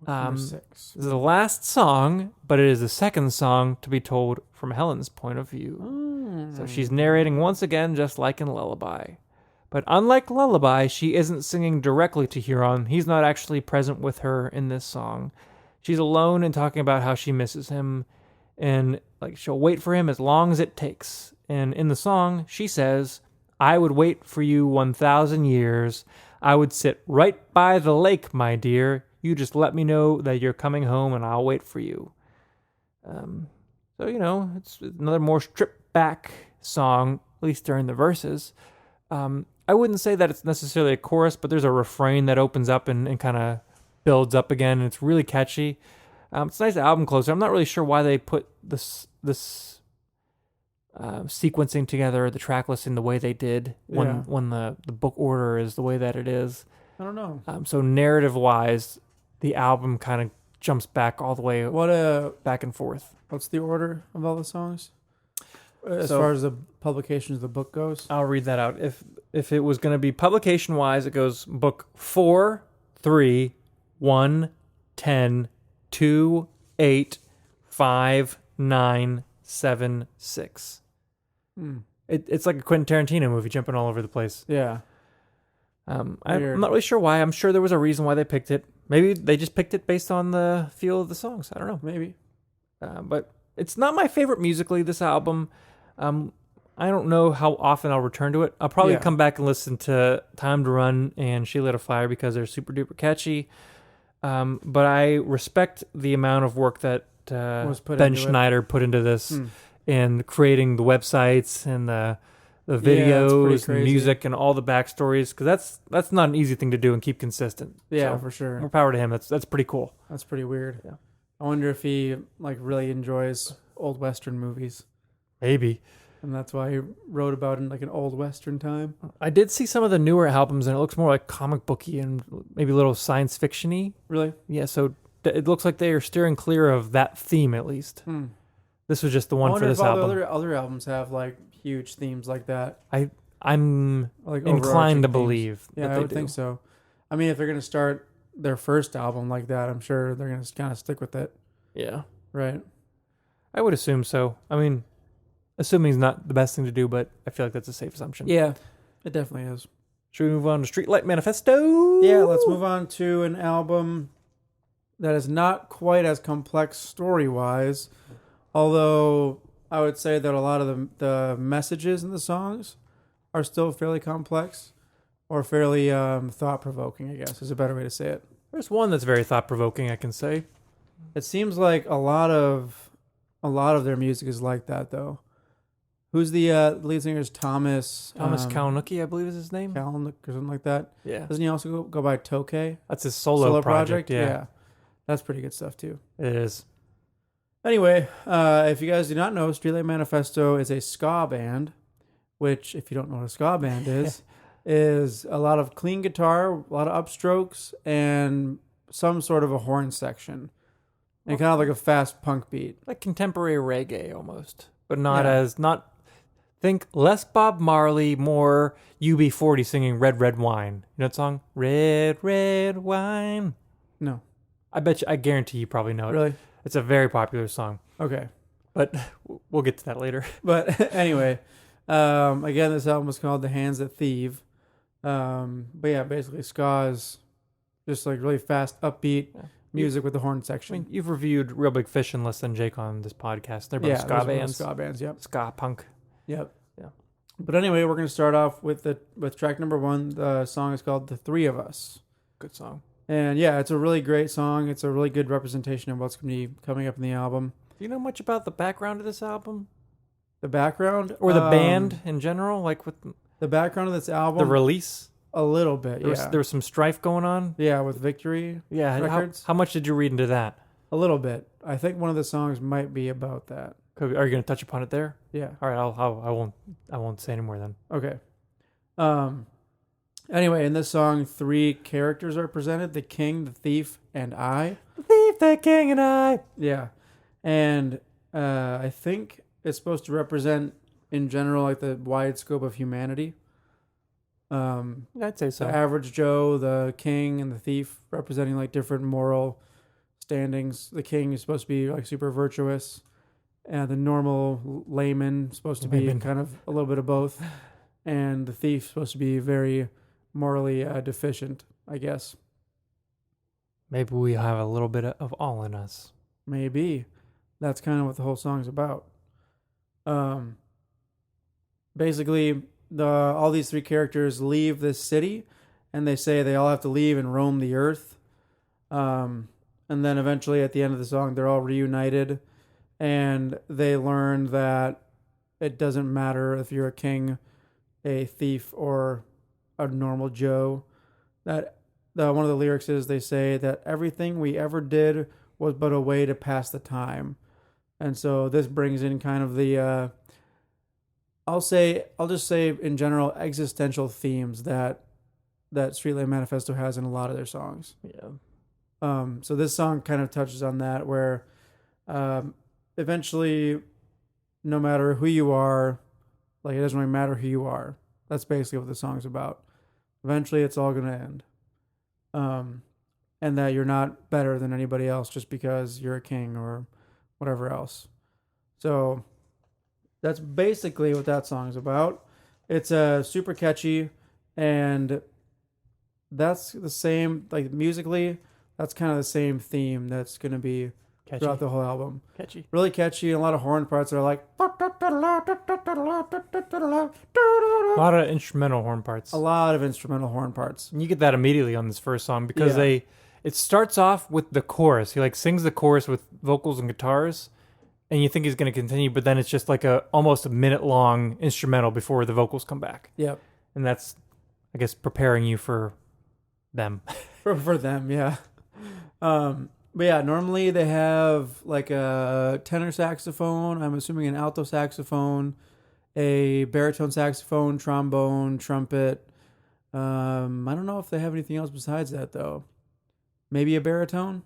Number 6. This is the last song, but it is the second song to be told from Helen's point of view. So she's narrating once again, just like in Lullaby. But unlike Lullaby, she isn't singing directly to Huron. He's not actually present with her in this song. She's alone and talking about how she misses him, and like she'll wait for him as long as it takes. And in the song, she says, I would wait for you 1,000 years. I would sit right by the lake, my dear. You just let me know that you're coming home, and I'll wait for you. So, it's another more stripped back song, at least during the verses. I wouldn't say that it's necessarily a chorus, but there's a refrain that opens up and kind of builds up again, and it's really catchy. It's a nice album closer. I'm not really sure why they put this sequencing together the track listing the way they did when the book order is the way that it is. I don't know. So narrative-wise, the album kind of jumps back all the way back and forth. What's the order of all the songs? As far as the publications of the book goes? I'll read that out. If it was going to be publication-wise, it goes book 4, 3, 1, 10, 2, 8, 5, 9, 7, 6. It's like a Quentin Tarantino movie jumping all over the place. Yeah. I'm not really sure why. I'm sure there was a reason why they picked it. Maybe they just picked it based on the feel of the songs. I don't know. Maybe. But it's not my favorite musically, this album. I don't know how often I'll return to it. I'll probably come back and listen to Time to Run and She Lit a Fire because they're super duper catchy. But I respect the amount of work that Ben Schneider put into this in creating the websites and the videos, and music, and all the backstories. Because that's not an easy thing to do and keep consistent. Yeah, so, for sure. More power to him. That's pretty cool. That's pretty weird. Yeah. I wonder if he really enjoys old Western movies. Maybe. And that's why he wrote about it in an old Western time. I did see some of the newer albums, and it looks more like comic booky and maybe a little science fiction-y. Really? Yeah, so it looks like they are steering clear of that theme, at least. This was just the one for this album. I wonder if all the other albums have, huge themes like that. I'm inclined to believe that I would think so. I mean, if they're going to start their first album like that, I'm sure they're going to kind of stick with it. Yeah. Right. I would assume so. I mean, assuming it's not the best thing to do, but I feel like that's a safe assumption. Yeah, it definitely is. Should we move on to Streetlight Manifesto? Yeah, let's move on to an album that is not quite as complex story-wise, although I would say that a lot of the messages in the songs are still fairly complex or fairly thought-provoking, I guess, is a better way to say it. There's one that's very thought-provoking, I can say. It seems like a lot of their music is like that, though. Who's the lead singer? Is Thomas Kalnucki, I believe is his name. Kalnuck or something like that. Yeah. Doesn't he also go by Tokay? That's his solo project. Yeah. That's pretty good stuff, too. It is. Anyway, if you guys do not know, Streetlight Manifesto is a ska band, which, if you don't know what a ska band is a lot of clean guitar, a lot of upstrokes, and some sort of a horn section. And kind of like a fast punk beat. Like contemporary reggae almost. But not think less Bob Marley, more UB40 singing Red Red Wine. You know that song? Red Red Wine. No. I guarantee you probably know it. Really? It's a very popular song. Okay. But we'll get to that later. But anyway, again, this album was called The Hands That Thieve. But yeah, basically ska is just really fast, upbeat music with the horn section. I mean, you've reviewed Real Big Fish and Less Than Jake on this podcast. They're both ska bands. Ska bands, yep. Ska punk. Yep. Yeah. But anyway, we're going to start off with track number 1. The song is called The Three of Us. Good song. And yeah, it's a really great song. It's a really good representation of what's going to be coming up in the album. Do you know much about the background of this album? The background? Or the band in general? Like with the background of this album? The release? A little bit, There was some strife going on? Yeah, with Victory Records. How much did you read into that? A little bit. I think one of the songs might be about that. Are you going to touch upon it there? Yeah. All right, I won't say any more then. Okay. Anyway, in this song, 3 characters are presented: the king, the thief, and I. The thief, the king, and I. Yeah. And I think it's supposed to represent, in general, the wide scope of humanity. I'd say so. The average Joe, the king, and the thief representing different moral standings. The king is supposed to be super virtuous, and the normal layman is supposed to be kind of a little bit of both, and the thief is supposed to be very morally deficient, I guess. Maybe we have a little bit of all in us. Maybe. That's kind of what the whole song's about. Basically, all these 3 characters leave this city, and they say they all have to leave and roam the earth. And then eventually, at the end of the song, they're all reunited, and they learn that it doesn't matter if you're a king, a thief, or a normal Joe. That one of the lyrics is, they say that everything we ever did was but a way to pass the time. And so this brings in kind of the I'll just say in general existential themes that Streetlight Manifesto has in a lot of their songs. Yeah. So this song kind of touches on that, where eventually, no matter who you are, like it doesn't really matter who you are. That's basically what the song's about. Eventually, it's all gonna end, and that you're not better than anybody else just because you're a king or whatever else. So that's basically what that song's about. It's super catchy, and that's the same, like musically, that's kind of the same theme that's going to be Catchy. throughout the whole album. Catchy. Really catchy, and a lot of horn parts that are like... A lot of instrumental horn parts. A lot of instrumental horn parts. And you get that immediately on this first song because Yeah. it starts off with the chorus. He like sings the chorus with vocals and guitars, and you think he's going to continue, but then it's just like almost a minute long instrumental before the vocals come back. Yep. And that's, I guess, preparing you for them. For them, yeah. But yeah, normally they have like a tenor saxophone, I'm assuming an alto saxophone, a baritone saxophone, trombone, trumpet. I don't know if they have anything else besides that though. Maybe a baritone?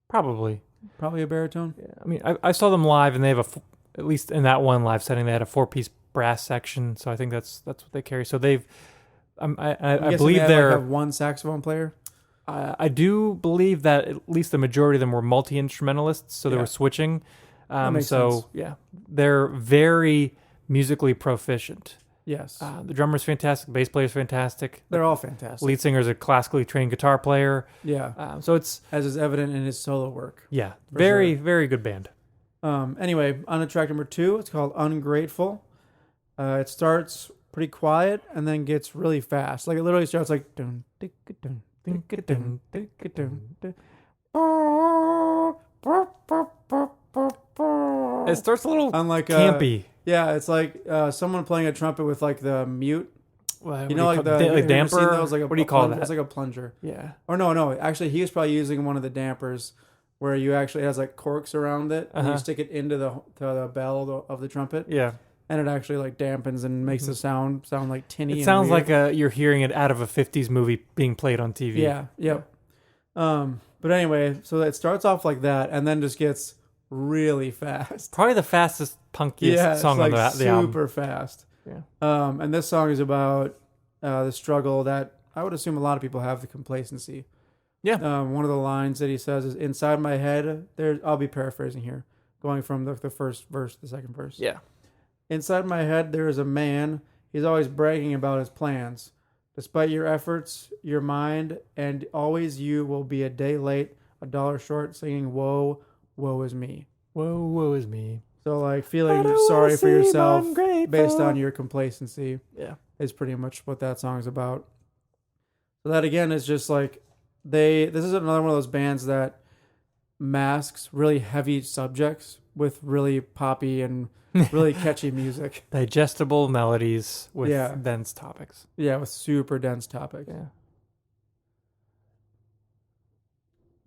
Probably a baritone. Yeah. I mean, I saw them live, and they have at least in that one live setting, they had a 4-piece brass section. So I think that's what they carry. So they've, I believe they they're have one saxophone player. I do believe that at least the majority of them were multi-instrumentalists, so they Yeah. were switching. makes sense. Yeah, they're very musically proficient. Yes. The drummer's fantastic, bass player's fantastic. They're all fantastic. Lead singer's a classically trained guitar player. Yeah. So it's As is evident in his solo work. very, very good band. Anyway, on to track number 2, it's called Ungrateful. It starts pretty quiet and then gets really fast. Like it literally starts like dun, dick, dun, dun, dun, dick, dun, dun. It starts a little Unlike campy. yeah, it's like someone playing a trumpet with like the mute. What You know, like the like have you ever damper. seen those? Like What do you call that? that? It's like a plunger. Yeah. Or no. Actually, he was probably using one of the dampers where you actually it has like corks around it, and you stick it into the bell of the trumpet, Yeah. and it actually like dampens and makes the sound like tinny. It and sounds weird. like you're hearing it out of a 50s movie being played on TV. Yeah. Yep. But anyway, so it starts off like that, and then just gets really fast. Probably the fastest, punkiest It's song like on the album. super fast. Yeah. And this song is about the struggle that I would assume a lot of people have, the complacency. Yeah. One of the lines that he says is, "Inside my head," I'll be paraphrasing here, going from the first verse to the second verse. Yeah. "Inside my head, there is a man. He's always bragging about his plans. Despite your efforts, your mind, and always you will be a day late, $1 short, singing, 'Woe, woe is me.'" Whoa, woe is me. So like feeling I don't sorry wanna for seem yourself ungrateful. based on your complacency Yeah. is pretty much what that song's about. So that again is just like this is another one of those bands that masks really heavy subjects with really poppy and really catchy music. Digestible melodies with Yeah. dense topics. Yeah, with super dense topics. Yeah.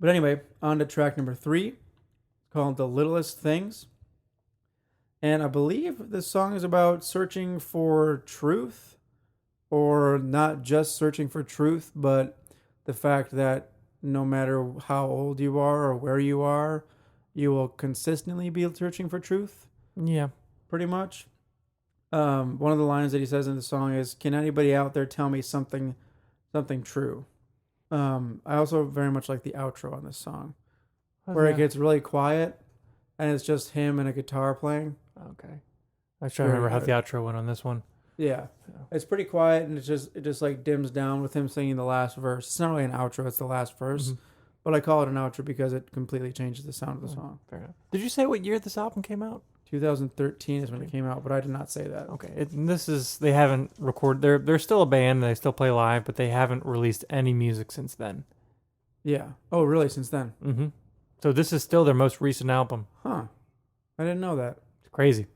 But anyway, on to track number 3, called "The Littlest Things." And I believe this song is about searching for truth, or not just searching for truth, but the fact that no matter how old you are or where you are, you will consistently be searching for truth, Yeah. pretty much. One of the lines that he says in the song is, "Can anybody out there tell me something true?" I also very much like the outro on this song, where it gets really quiet and it's just him and a guitar playing. Okay. I was trying to remember how the outro went on this one. Yeah. It's pretty quiet, and it just like dims down with him singing the last verse. It's not really an outro, it's the last verse. But I call it an outro because it completely changes the sound of the song. Fair enough. Did you say what year this album came out? 2013 is when it came out, but I did not say that. Okay. They haven't recorded. They're still a band. They still play live, but they haven't released any music since then. Yeah. Oh, really? Since then? Mm-hmm. So this is still their most recent album. Huh. I didn't know that. It's crazy.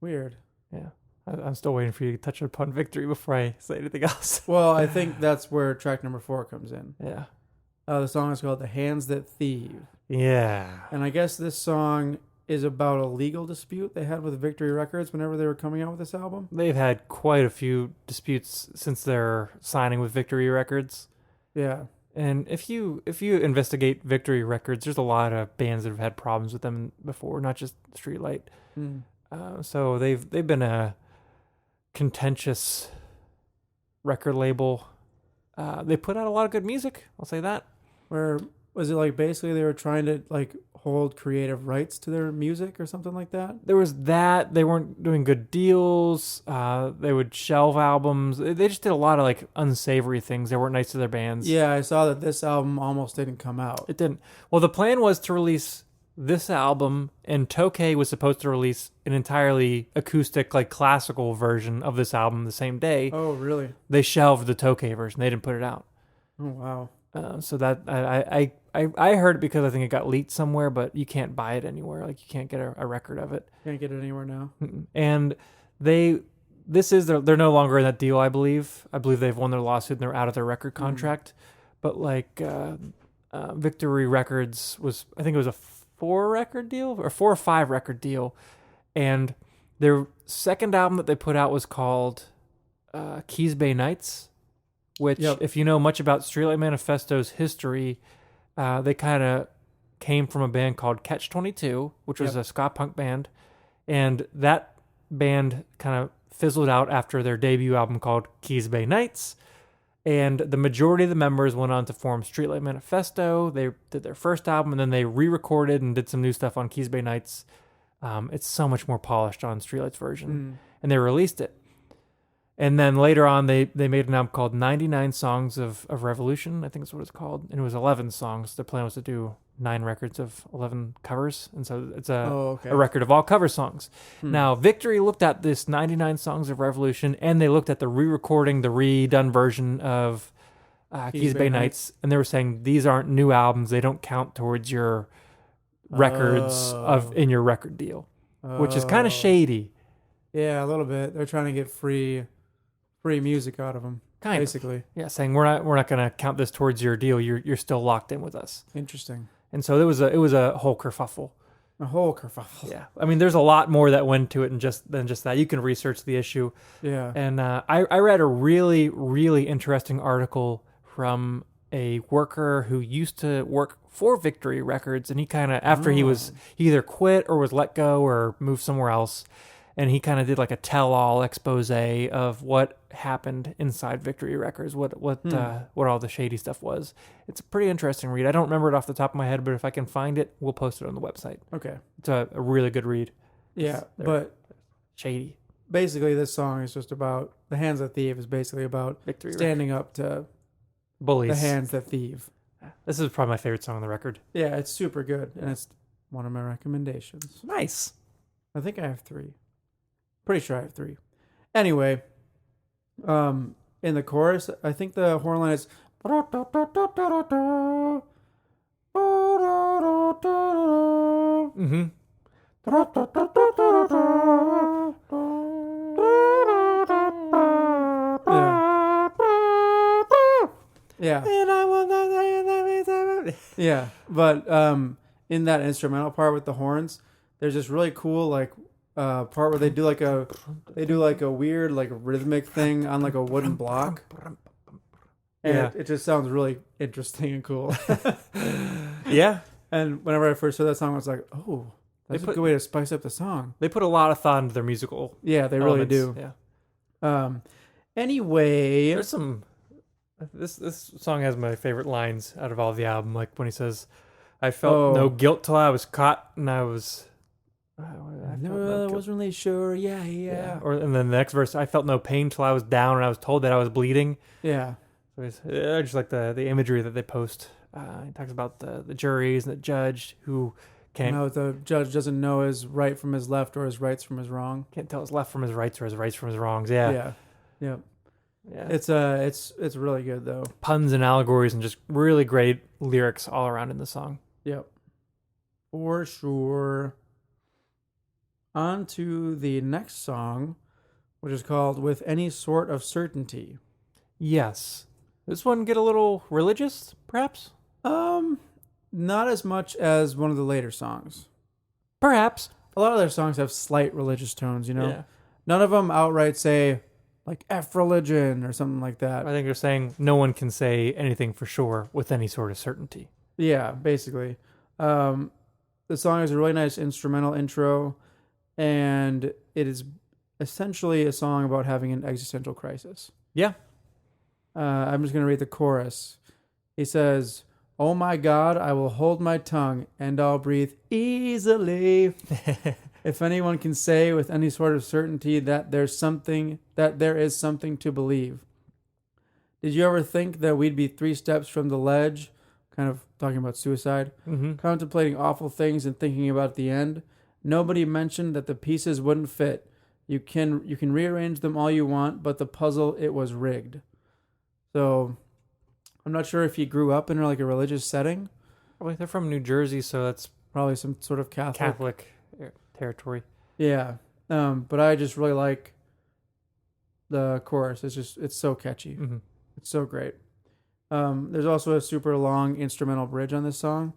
Weird. Yeah. I'm still waiting for you to touch upon Victory before I say anything else. Well, I think that's where track number 4 comes in. Yeah. The song is called "The Hands That Thieve." Yeah. And I guess this song is about a legal dispute they had with Victory Records whenever they were coming out with this album. They've had quite a few disputes since their signing with Victory Records. Yeah. And if you investigate Victory Records, there's a lot of bands that have had problems with them before, not just Streetlight. Mm. So they've been a contentious record label. They put out a lot of good music. I'll say that. Where was it like basically they were trying to like hold creative rights to their music or something like that? There was that. They weren't doing good deals. They would shelve albums. They just did a lot of like unsavory things. They weren't nice to their bands. Yeah, I saw that this album almost didn't come out. It didn't. Well, the plan was to release this album, and Tokay was supposed to release an entirely acoustic, like classical version of this album the same day. Oh, really? They shelved the Tokay version. They didn't put it out. Oh, wow. So that I heard it because I think it got leaked somewhere, but you can't buy it anywhere. Like you can't get a record of it. Can't get it anywhere now. And they're no longer in that deal. I believe they've won their lawsuit and they're out of their record contract. But like Victory Records was, I think it was a 4-record deal or 4 or 5 record deal, and their second album that they put out was called Keys Bay Nights, which, if you know much about Streetlight Manifesto's history, they kind of came from a band called Catch 22, which was a ska punk band, and that band kind of fizzled out after their debut album called Keys Bay Nights. And the majority of the members went on to form Streetlight Manifesto. They did their first album, and then they re-recorded and did some new stuff on Keys Bay Nights. It's so much more polished on Streetlight's version. And they released it. And then later on, they made an album called 99 Songs of Revolution, I think that's what it's called. And it was 11 songs. The plan was to do 9 records of 11 covers. And so it's a record of all cover songs. Now, Victory looked at this 99 Songs of Revolution, and they looked at the re-recording, the redone version of Keys Bay Nights. And they were saying, these aren't new albums. They don't count towards your records in your record deal, which is kind of shady. Yeah, a little bit. They're trying to get free music out of them, basically. Yeah, saying we're not going to count this towards your deal. You're still locked in with us. Interesting. And so it was a whole kerfuffle. A whole kerfuffle. Yeah, I mean, there's a lot more that went to it than just that. You can research the issue. Yeah. And I read a really, really interesting article from a worker who used to work for Victory Records, and he kind of he either quit or was let go or moved somewhere else. And he kind of did like a tell-all expose of what happened inside Victory Records, what all the shady stuff was. It's a pretty interesting read. I don't remember it off the top of my head, but if I can find it, we'll post it on the website. Okay. It's a really good read. Yeah, but shady. Basically, this song is just about the hands that thieve. Is basically about Victory standing up to bullies. The hands that thieve. This is probably my favorite song on the record. Yeah, it's super good, and it's one of my recommendations. Nice. I think I have 3. Pretty sure I have 3. Anyway, in the chorus, I think the horn line is. Mm-hmm. Yeah. Yeah, but in that instrumental part with the horns, there's this really cool like part where they do like a weird like rhythmic thing on like a wooden block, and it just sounds really interesting and cool. Yeah. And whenever I first heard that song, I was like, oh, that's a good way to spice up the song. They put a lot of thought into their musical. Yeah, they really do. Yeah. Anyway, there's some. This song has my favorite lines out of all the album. Like when he says, "I felt no guilt till I was caught, and I was." I wasn't really sure. Yeah. Or and then the next verse, "I felt no pain till I was down, and I was told that I was bleeding." Yeah. So I just like the imagery that they post. He talks about the juries and the judge who can't. No, the judge doesn't know his right from his left or his rights from his wrong. Can't tell his left from his rights or his rights from his wrongs. Yeah. Yeah. It's really good though. Puns and allegories and just really great lyrics all around in the song. Yep. For sure. On to the next song, which is called With Any Sort of Certainty. Yes. This one get a little religious, perhaps? Not as much as one of the later songs. Perhaps. A lot of their songs have slight religious tones, you know? Yeah. None of them outright say, like, F religion or something like that. I think they're saying no one can say anything for sure with any sort of certainty. Yeah, basically. The song has a really nice instrumental intro, and it is essentially a song about having an existential crisis. Yeah. I'm just going to read the chorus. He says, "Oh my God, I will hold my tongue, and I'll breathe easily. If anyone can say with any sort of certainty that there is something to believe. Did you ever think that we'd be 3 steps from the ledge?" Kind of talking about suicide. Mm-hmm. Contemplating awful things and thinking about the end. Nobody mentioned that the pieces wouldn't fit. You can rearrange them all you want, but the puzzle, it was rigged. So, I'm not sure if he grew up in like a religious setting. Probably they're from New Jersey, so that's Probably some sort of Catholic territory. Yeah. But I just really like the chorus. It's so catchy. Mm-hmm. It's so great. There's also a super long instrumental bridge on this song,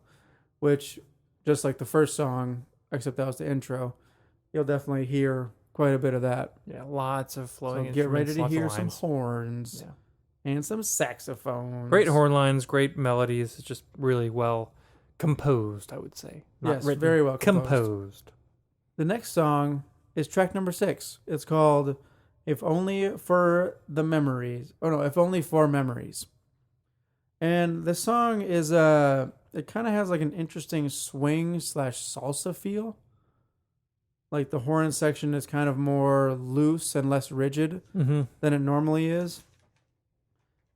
which, just like the first song, except that was the intro, you'll definitely hear quite a bit of that. Yeah, lots of flowing So get ready instruments, to lots of hear some lines. horns Yeah. and some saxophones. Great horn lines, great melodies. It's just really well composed, I would say. Not Yes, written, very well composed. The next song is track number 6. It's called If Only for the Memories. Oh no, If Only for Memories. And the song is it kind of has like an interesting swing / salsa feel. Like the horn section is kind of more loose and less rigid Mm-hmm. than it normally is.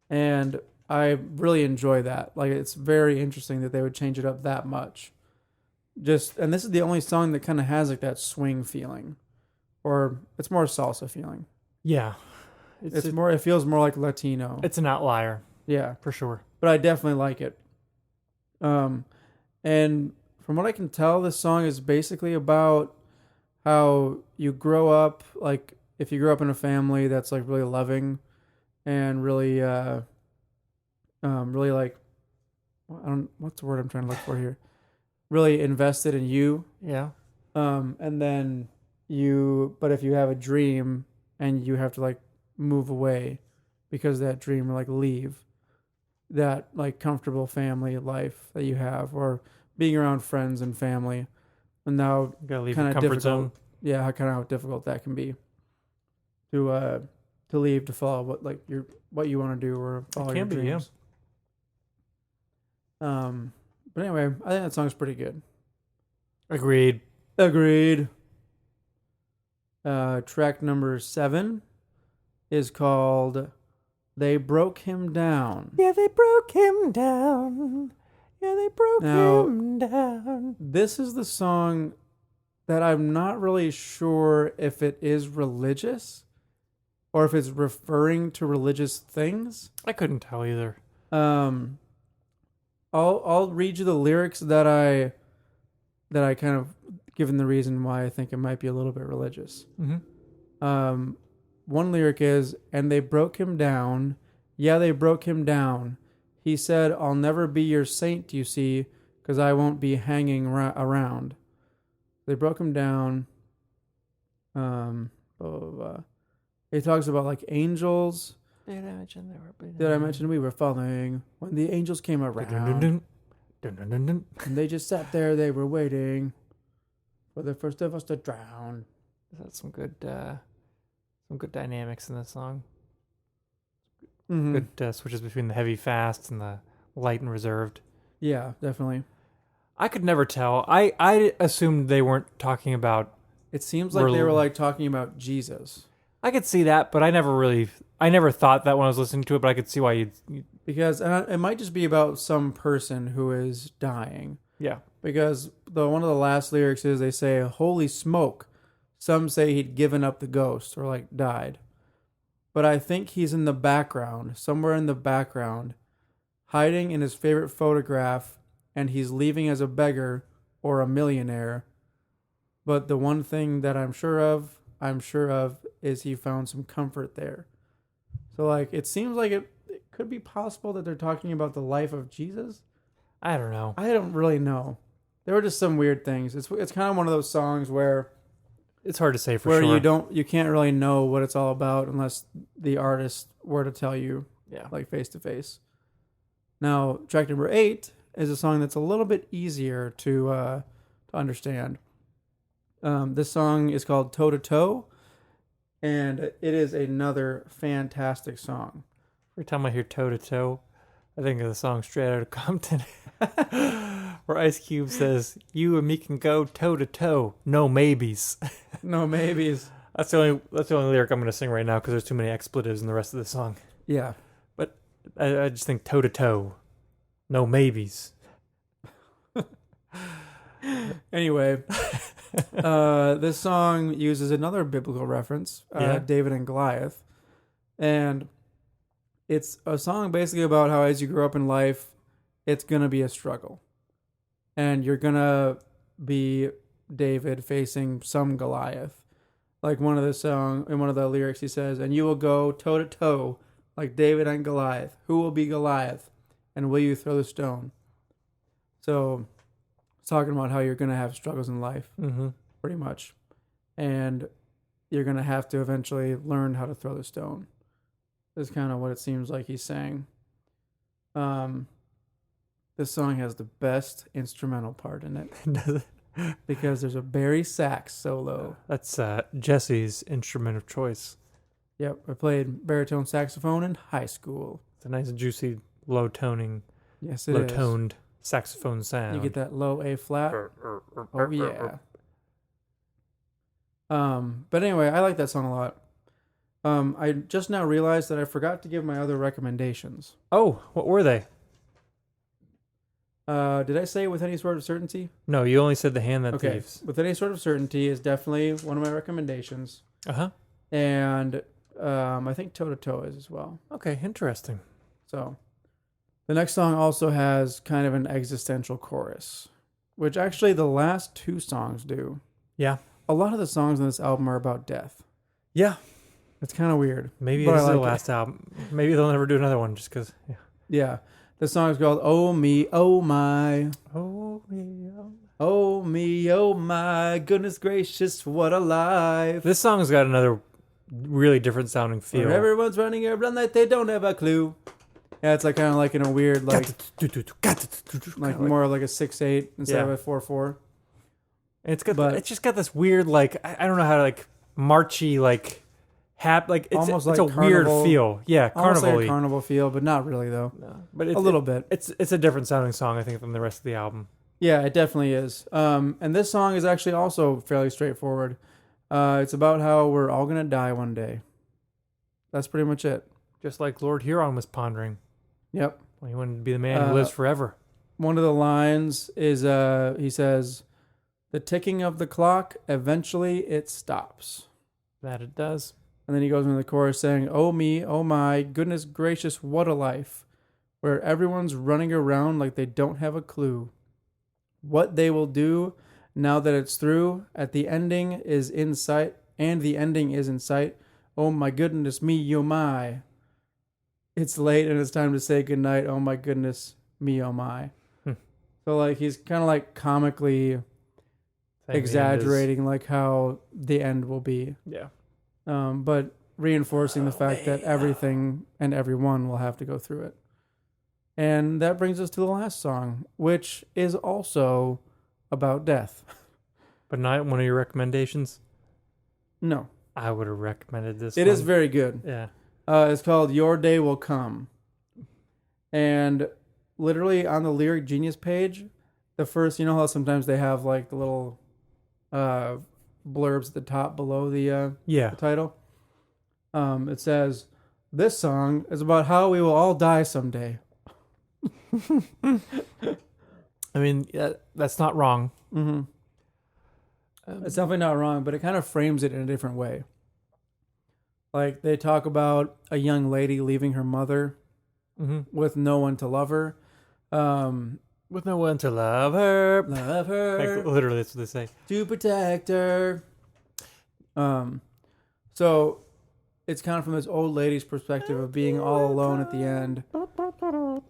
And I really enjoy that. Like, it's very interesting that they would change it up that much. And this is the only song that kind of has like that swing feeling, or it's more salsa feeling. Yeah. It feels more like Latino. It's an outlier, Yeah, for sure. but I definitely like it. And from what I can tell, this song is basically about how you grow up, like if you grew up in a family that's like really loving and really, really like, what's the word I'm trying to look for here? Really invested in you. Yeah. And then but if you have a dream and you have to like move away because of that dream, or like leave that like comfortable family life that you have, or being around friends and family, and now You gotta leave kind your of comfort difficult. zone. Yeah, how difficult that can be to leave to follow what you want to do, or follow your can be, yeah. dreams. But anyway, I think that song's pretty good. Agreed. Track number 7 is called "They Broke Him Down." Yeah, they broke him down. Yeah, they broke Now- him down. This is the song that I'm not really sure if it is religious or if it's referring to religious things. I couldn't tell either. I'll read you the lyrics that I kind of given the reason why I think it might be a little bit religious. Mm-hmm. One lyric is, "And they broke him down. Yeah, they broke him down. He said, 'I'll never be your saint, you see, 'cause I won't be hanging around.'" They broke him down. Blah, blah, blah. He talks about like angels. Did I mention they were? Did I mention we were falling when the angels came around? Dun-dun-dun-dun. And they just sat there. They were waiting for the first of us to drown. That's some good dynamics in this song. Mm-hmm. Good switches between the heavy fast and the light and reserved. Yeah, definitely. I could never tell. I assumed they weren't talking about. It seems like they were like talking about Jesus. I could see that, but I never thought that when I was listening to it. But I could see why you'd Because it might just be about some person who is dying. yeah. Because one of the last lyrics is they say, "Holy smoke." Some say he'd given up the ghost or like died. But I think he's in the background, somewhere in the background, hiding in his favorite photograph, and he's leaving as a beggar or a millionaire. But the one thing that I'm sure of is he found some comfort there. So like it seems like it could be possible that they're talking about the life of Jesus. I don't know. I don't really know. there were just some weird things. It's kind of one of those songs where It's hard to say for sure. you can't really know what it's all about unless the artist were to tell you, like face to face. Now, track number 8 is a song that's a little bit easier to understand. This song is called Toe to Toe, and it is another fantastic song. Every time I hear Toe to Toe, I think of the song Straight Outta Compton, where Ice Cube says, "You and me can go toe to toe, no maybes." No maybes. That's the only lyric I'm going to sing right now because there's too many expletives in the rest of the song. Yeah. But I just think toe to toe, no maybes. Anyway, this song uses another biblical reference, David and Goliath. And it's a song basically about how as you grow up in life, it's going to be a struggle. And you're going to be David facing some Goliath. Like in one of the lyrics he says, "And you will go toe to toe like David and Goliath. Who will be Goliath? And will you throw the stone?" So it's talking about how you're going to have struggles in life, pretty much. And you're going to have to eventually learn how to throw the stone. Is kind of what it seems like he's saying. This song has the best instrumental part in it. Because there's a Barry sax solo. That's Jesse's instrument of choice. Yep, I played baritone saxophone in high school. It's a nice juicy low-toned saxophone sound. You get that low A flat. Oh yeah. But anyway, I like that song a lot. I just now realized that I forgot to give my other recommendations. Oh, what were they? Did I say with any sort of certainty? No, you only said The Hand That Thieves. With any sort of certainty is definitely one of my recommendations. Uh-huh. And I think Toe to Toe is as well. Okay, interesting. So the next song also has kind of an existential chorus, which actually the last 2 songs do. Yeah. A lot of the songs on this album are about death. Yeah. It's kind of weird. Maybe this is the last album. Maybe they'll never do another one just because. Yeah. The song is called "Oh Me, Oh My." Oh me, oh. Oh me, oh my, goodness gracious, what a life. This song's got another really different sounding feel. Where everyone's running around like they don't have a clue. Yeah, it's like kind of like in a weird, like more like a 6/8 instead of a 4/4. And it's just got this weird, like, I don't know how to, like, marchy, like, it's almost it's like a carnival, weird feel. Yeah, almost carnival-y. like a carnival feel, but not really though. No, but a little bit. It's a different sounding song, I think, than the rest of the album. Yeah, it definitely is. And this song is actually also fairly straightforward. It's about how we're all gonna die one day. That's pretty much it. Just like Lord Huron was pondering. Yep. Well, he wanted to be the man who lives forever. One of the lines is he says, "The ticking of the clock, eventually it stops." That it does. And then he goes into the chorus saying, "Oh me, oh my, goodness gracious, what a life, where everyone's running around like they don't have a clue. What they will do now that it's through, at the ending is in sight, and the ending is in sight. Oh my goodness me, oh my. It's late and it's time to say goodnight. Oh my goodness me, oh my." So like he's kind of like comically exaggerating like how the end will be. Yeah. But reinforcing the fact that everything and everyone will have to go through it. And that brings us to the last song, which is also about death. But not one of your recommendations? No. I would have recommended this It is very good. Yeah. It's called "Your Day Will Come." And literally on the Lyric Genius page, the first, you know how sometimes they have like the little blurbs at the top below the title? It says, "This song is about how we will all die someday." I mean, that's not wrong. Mm-hmm. It's definitely not wrong, but it kind of frames it in a different way. Like they talk about a young lady leaving her mother with no one to love her. With no one to love her. Love her. Like, literally, that's what they say. To protect her. So it's kind of from this old lady's perspective of being all alone at the end.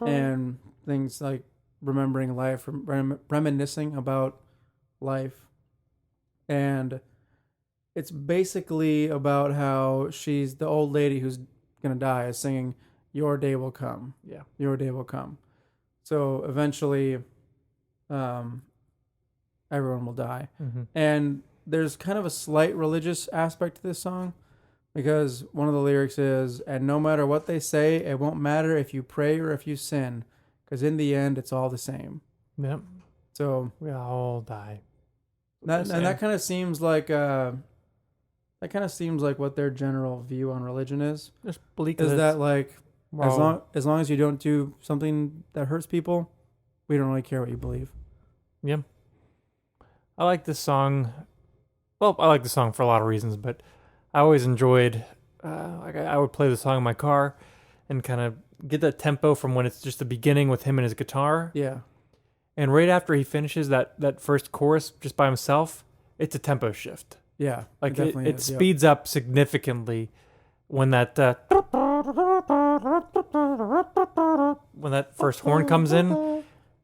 And things like remembering life, reminiscing about life. And it's basically about how she's the old lady who's going to die is singing, "Your day will come." Yeah. Your day will come. So eventually, everyone will die. Mm-hmm. And there's kind of a slight religious aspect to this song because one of the lyrics is, "And no matter what they say, it won't matter if you pray or if you sin, because in the end, it's all the same." Yep. So We all die. that kind of seems like what their general view on religion is. Just believe Is that like well, as long as you don't do something that hurts people, we don't really care what you believe. yeah. I like this song. Well, I like the song for a lot of reasons, but I always enjoyed. I would play the song in my car, and kind of get that tempo from when it's just the beginning with him and his guitar, Yeah. and right after he finishes that first chorus just by himself, it's a tempo shift. Yeah. Like definitely it is, yep. speeds up significantly when that first horn comes in,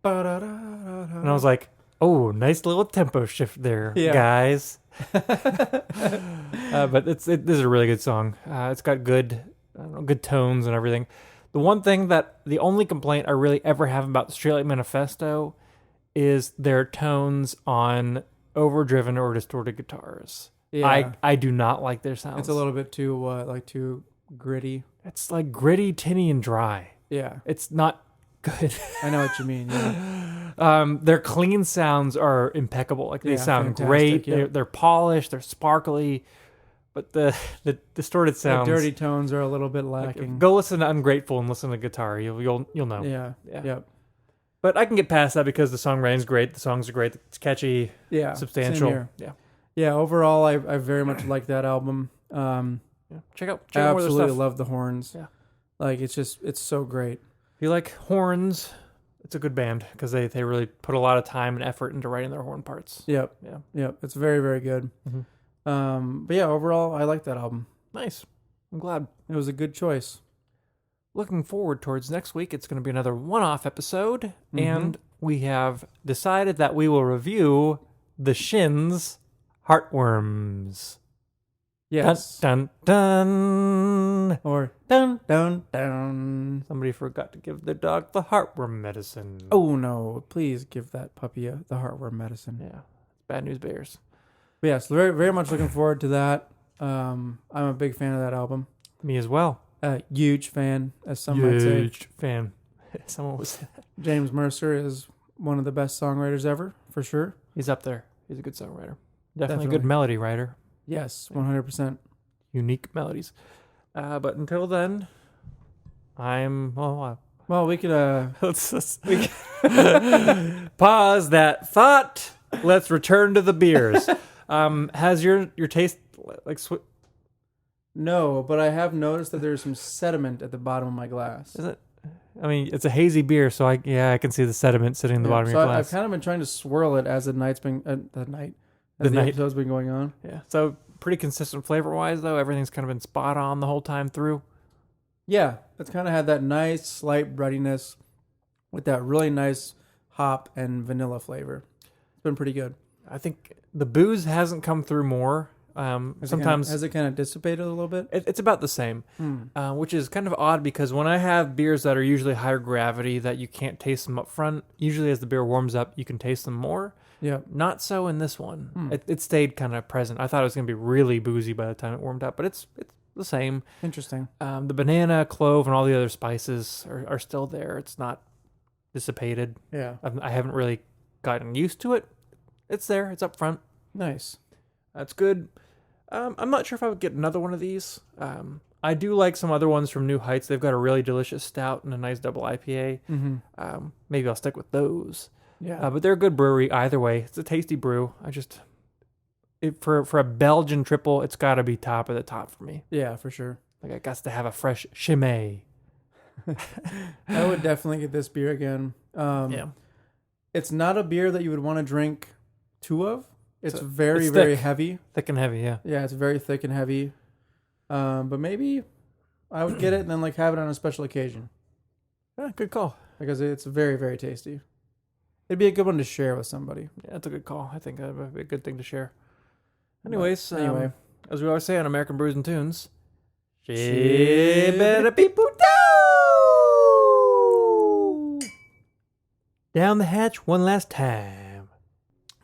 and I was like, "Oh, nice little tempo shift there, Yeah. guys." But this is a really good song. It's got good tones and everything. The only complaint I really ever have about the Streetlight Manifesto is their tones on overdriven or distorted guitars. Yeah. I do not like their sounds. It's a little bit too too gritty. It's like gritty, tinny, and dry. Yeah. It's not good. I know what you mean. Yeah. Their clean sounds are impeccable. Like they Yeah, sound fantastic, great. yeah. They're polished. They're sparkly. But the distorted The sounds. dirty tones are a little bit like, lacking. go listen to Ungrateful and listen to guitar. You'll know. Yeah. Yeah. Yep. But I can get past that because the songwriting's great. The songs are great. It's catchy, Yeah. substantial. Same here. Yeah. Yeah. Overall, I very much like that album. Yeah. Check out I more of their absolutely stuff. love the horns. Yeah. Like it's so great. If you like horns, it's a good band because they really put a lot of time and effort into writing their horn parts. Yep. Yeah. Yep. It's very, very good. Mhm. But yeah, overall, I like that album. Nice. I'm glad. It was a good choice. Looking forward towards next week. It's going to be another one-off episode, Mhm. and we have decided that we will review the Shins Heartworms. Yes. Dun, dun, dun. Or dun dun dun. Somebody forgot to give their dog the heartworm medicine. Oh no! Please give that puppy the heartworm medicine. Yeah. Bad news bears. But yes, very, very much looking forward to that. I'm a big fan of that album. Me as well. Huge fan, as some might say. Huge fan. Someone was. James Mercer is one of the best songwriters ever, for sure. He's up there. He's a good songwriter. Definitely a Definitely. good melody writer. Yes, 100%. Unique melodies. But until then, Well, we could let's pause that thought. Let's return to the beers. Has your taste like no, but I have noticed that there's some sediment at the bottom of my glass. is it? I mean, it's a hazy beer, so I can see the sediment sitting in the bottom of your I've glass. kind of been trying to swirl it as the The episode's been going on. Yeah. So pretty consistent flavor-wise, though. Everything's kind of been spot on the whole time through. Yeah, it's kind of had that nice slight breadiness with that really nice hop and vanilla flavor. It's been pretty good. I think the booze hasn't come through more. Sometimes has it kind of dissipated a little bit? it's about the same, which is kind of odd because when I have beers that are usually higher gravity that you can't taste them up front, usually as the beer warms up, you can taste them more. Yeah. Not so in this one. It stayed kind of present. I thought it was going to be really boozy by the time it warmed up, but it's the same. Interesting. The banana, clove, and all the other spices are still there. It's not dissipated. Yeah. I haven't really gotten used to it. It's there. It's up front. Nice. That's good. I'm not sure if I would get another one of these. I do like some other ones from New Heights. They've got a really delicious stout and a nice double IPA. Mm-hmm. Maybe I'll stick with those. Yeah. But they're a good brewery either way. It's a tasty brew. For a Belgian triple, it's got to be top of the top for me. Yeah, for sure. Like I got to have a fresh Chimay. I would definitely get this beer again. Yeah. It's not a beer that you would want to drink two of. It's So, very, it's very thick. heavy. Thick and heavy, yeah. Yeah, it's very thick and heavy. But maybe I would get it and then like have it on a special occasion Yeah, good call. because it's very, very tasty. It'd be a good one to share with somebody. Yeah, that's a good call. I think that would be a good thing to share. Anyways, anyway. as we always say on American Brews and Tunes, Shibba-da-beep-boo-dow! Down the hatch one last time.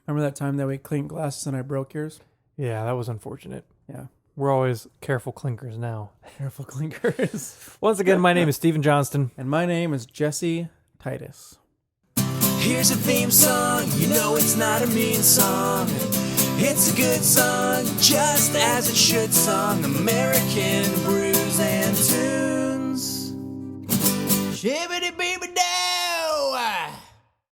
Remember that time that we cleaned glasses and I broke yours? Yeah, that was unfortunate. Yeah. We're always careful clinkers now. Careful clinkers. Once again, my name is Stephen Johnston. And my name is Jesse Titus. Here's a theme song, you know it's not a mean song. It's a good song, just as it should song. American Brews and Tunes. Shibbity-beeby-dow!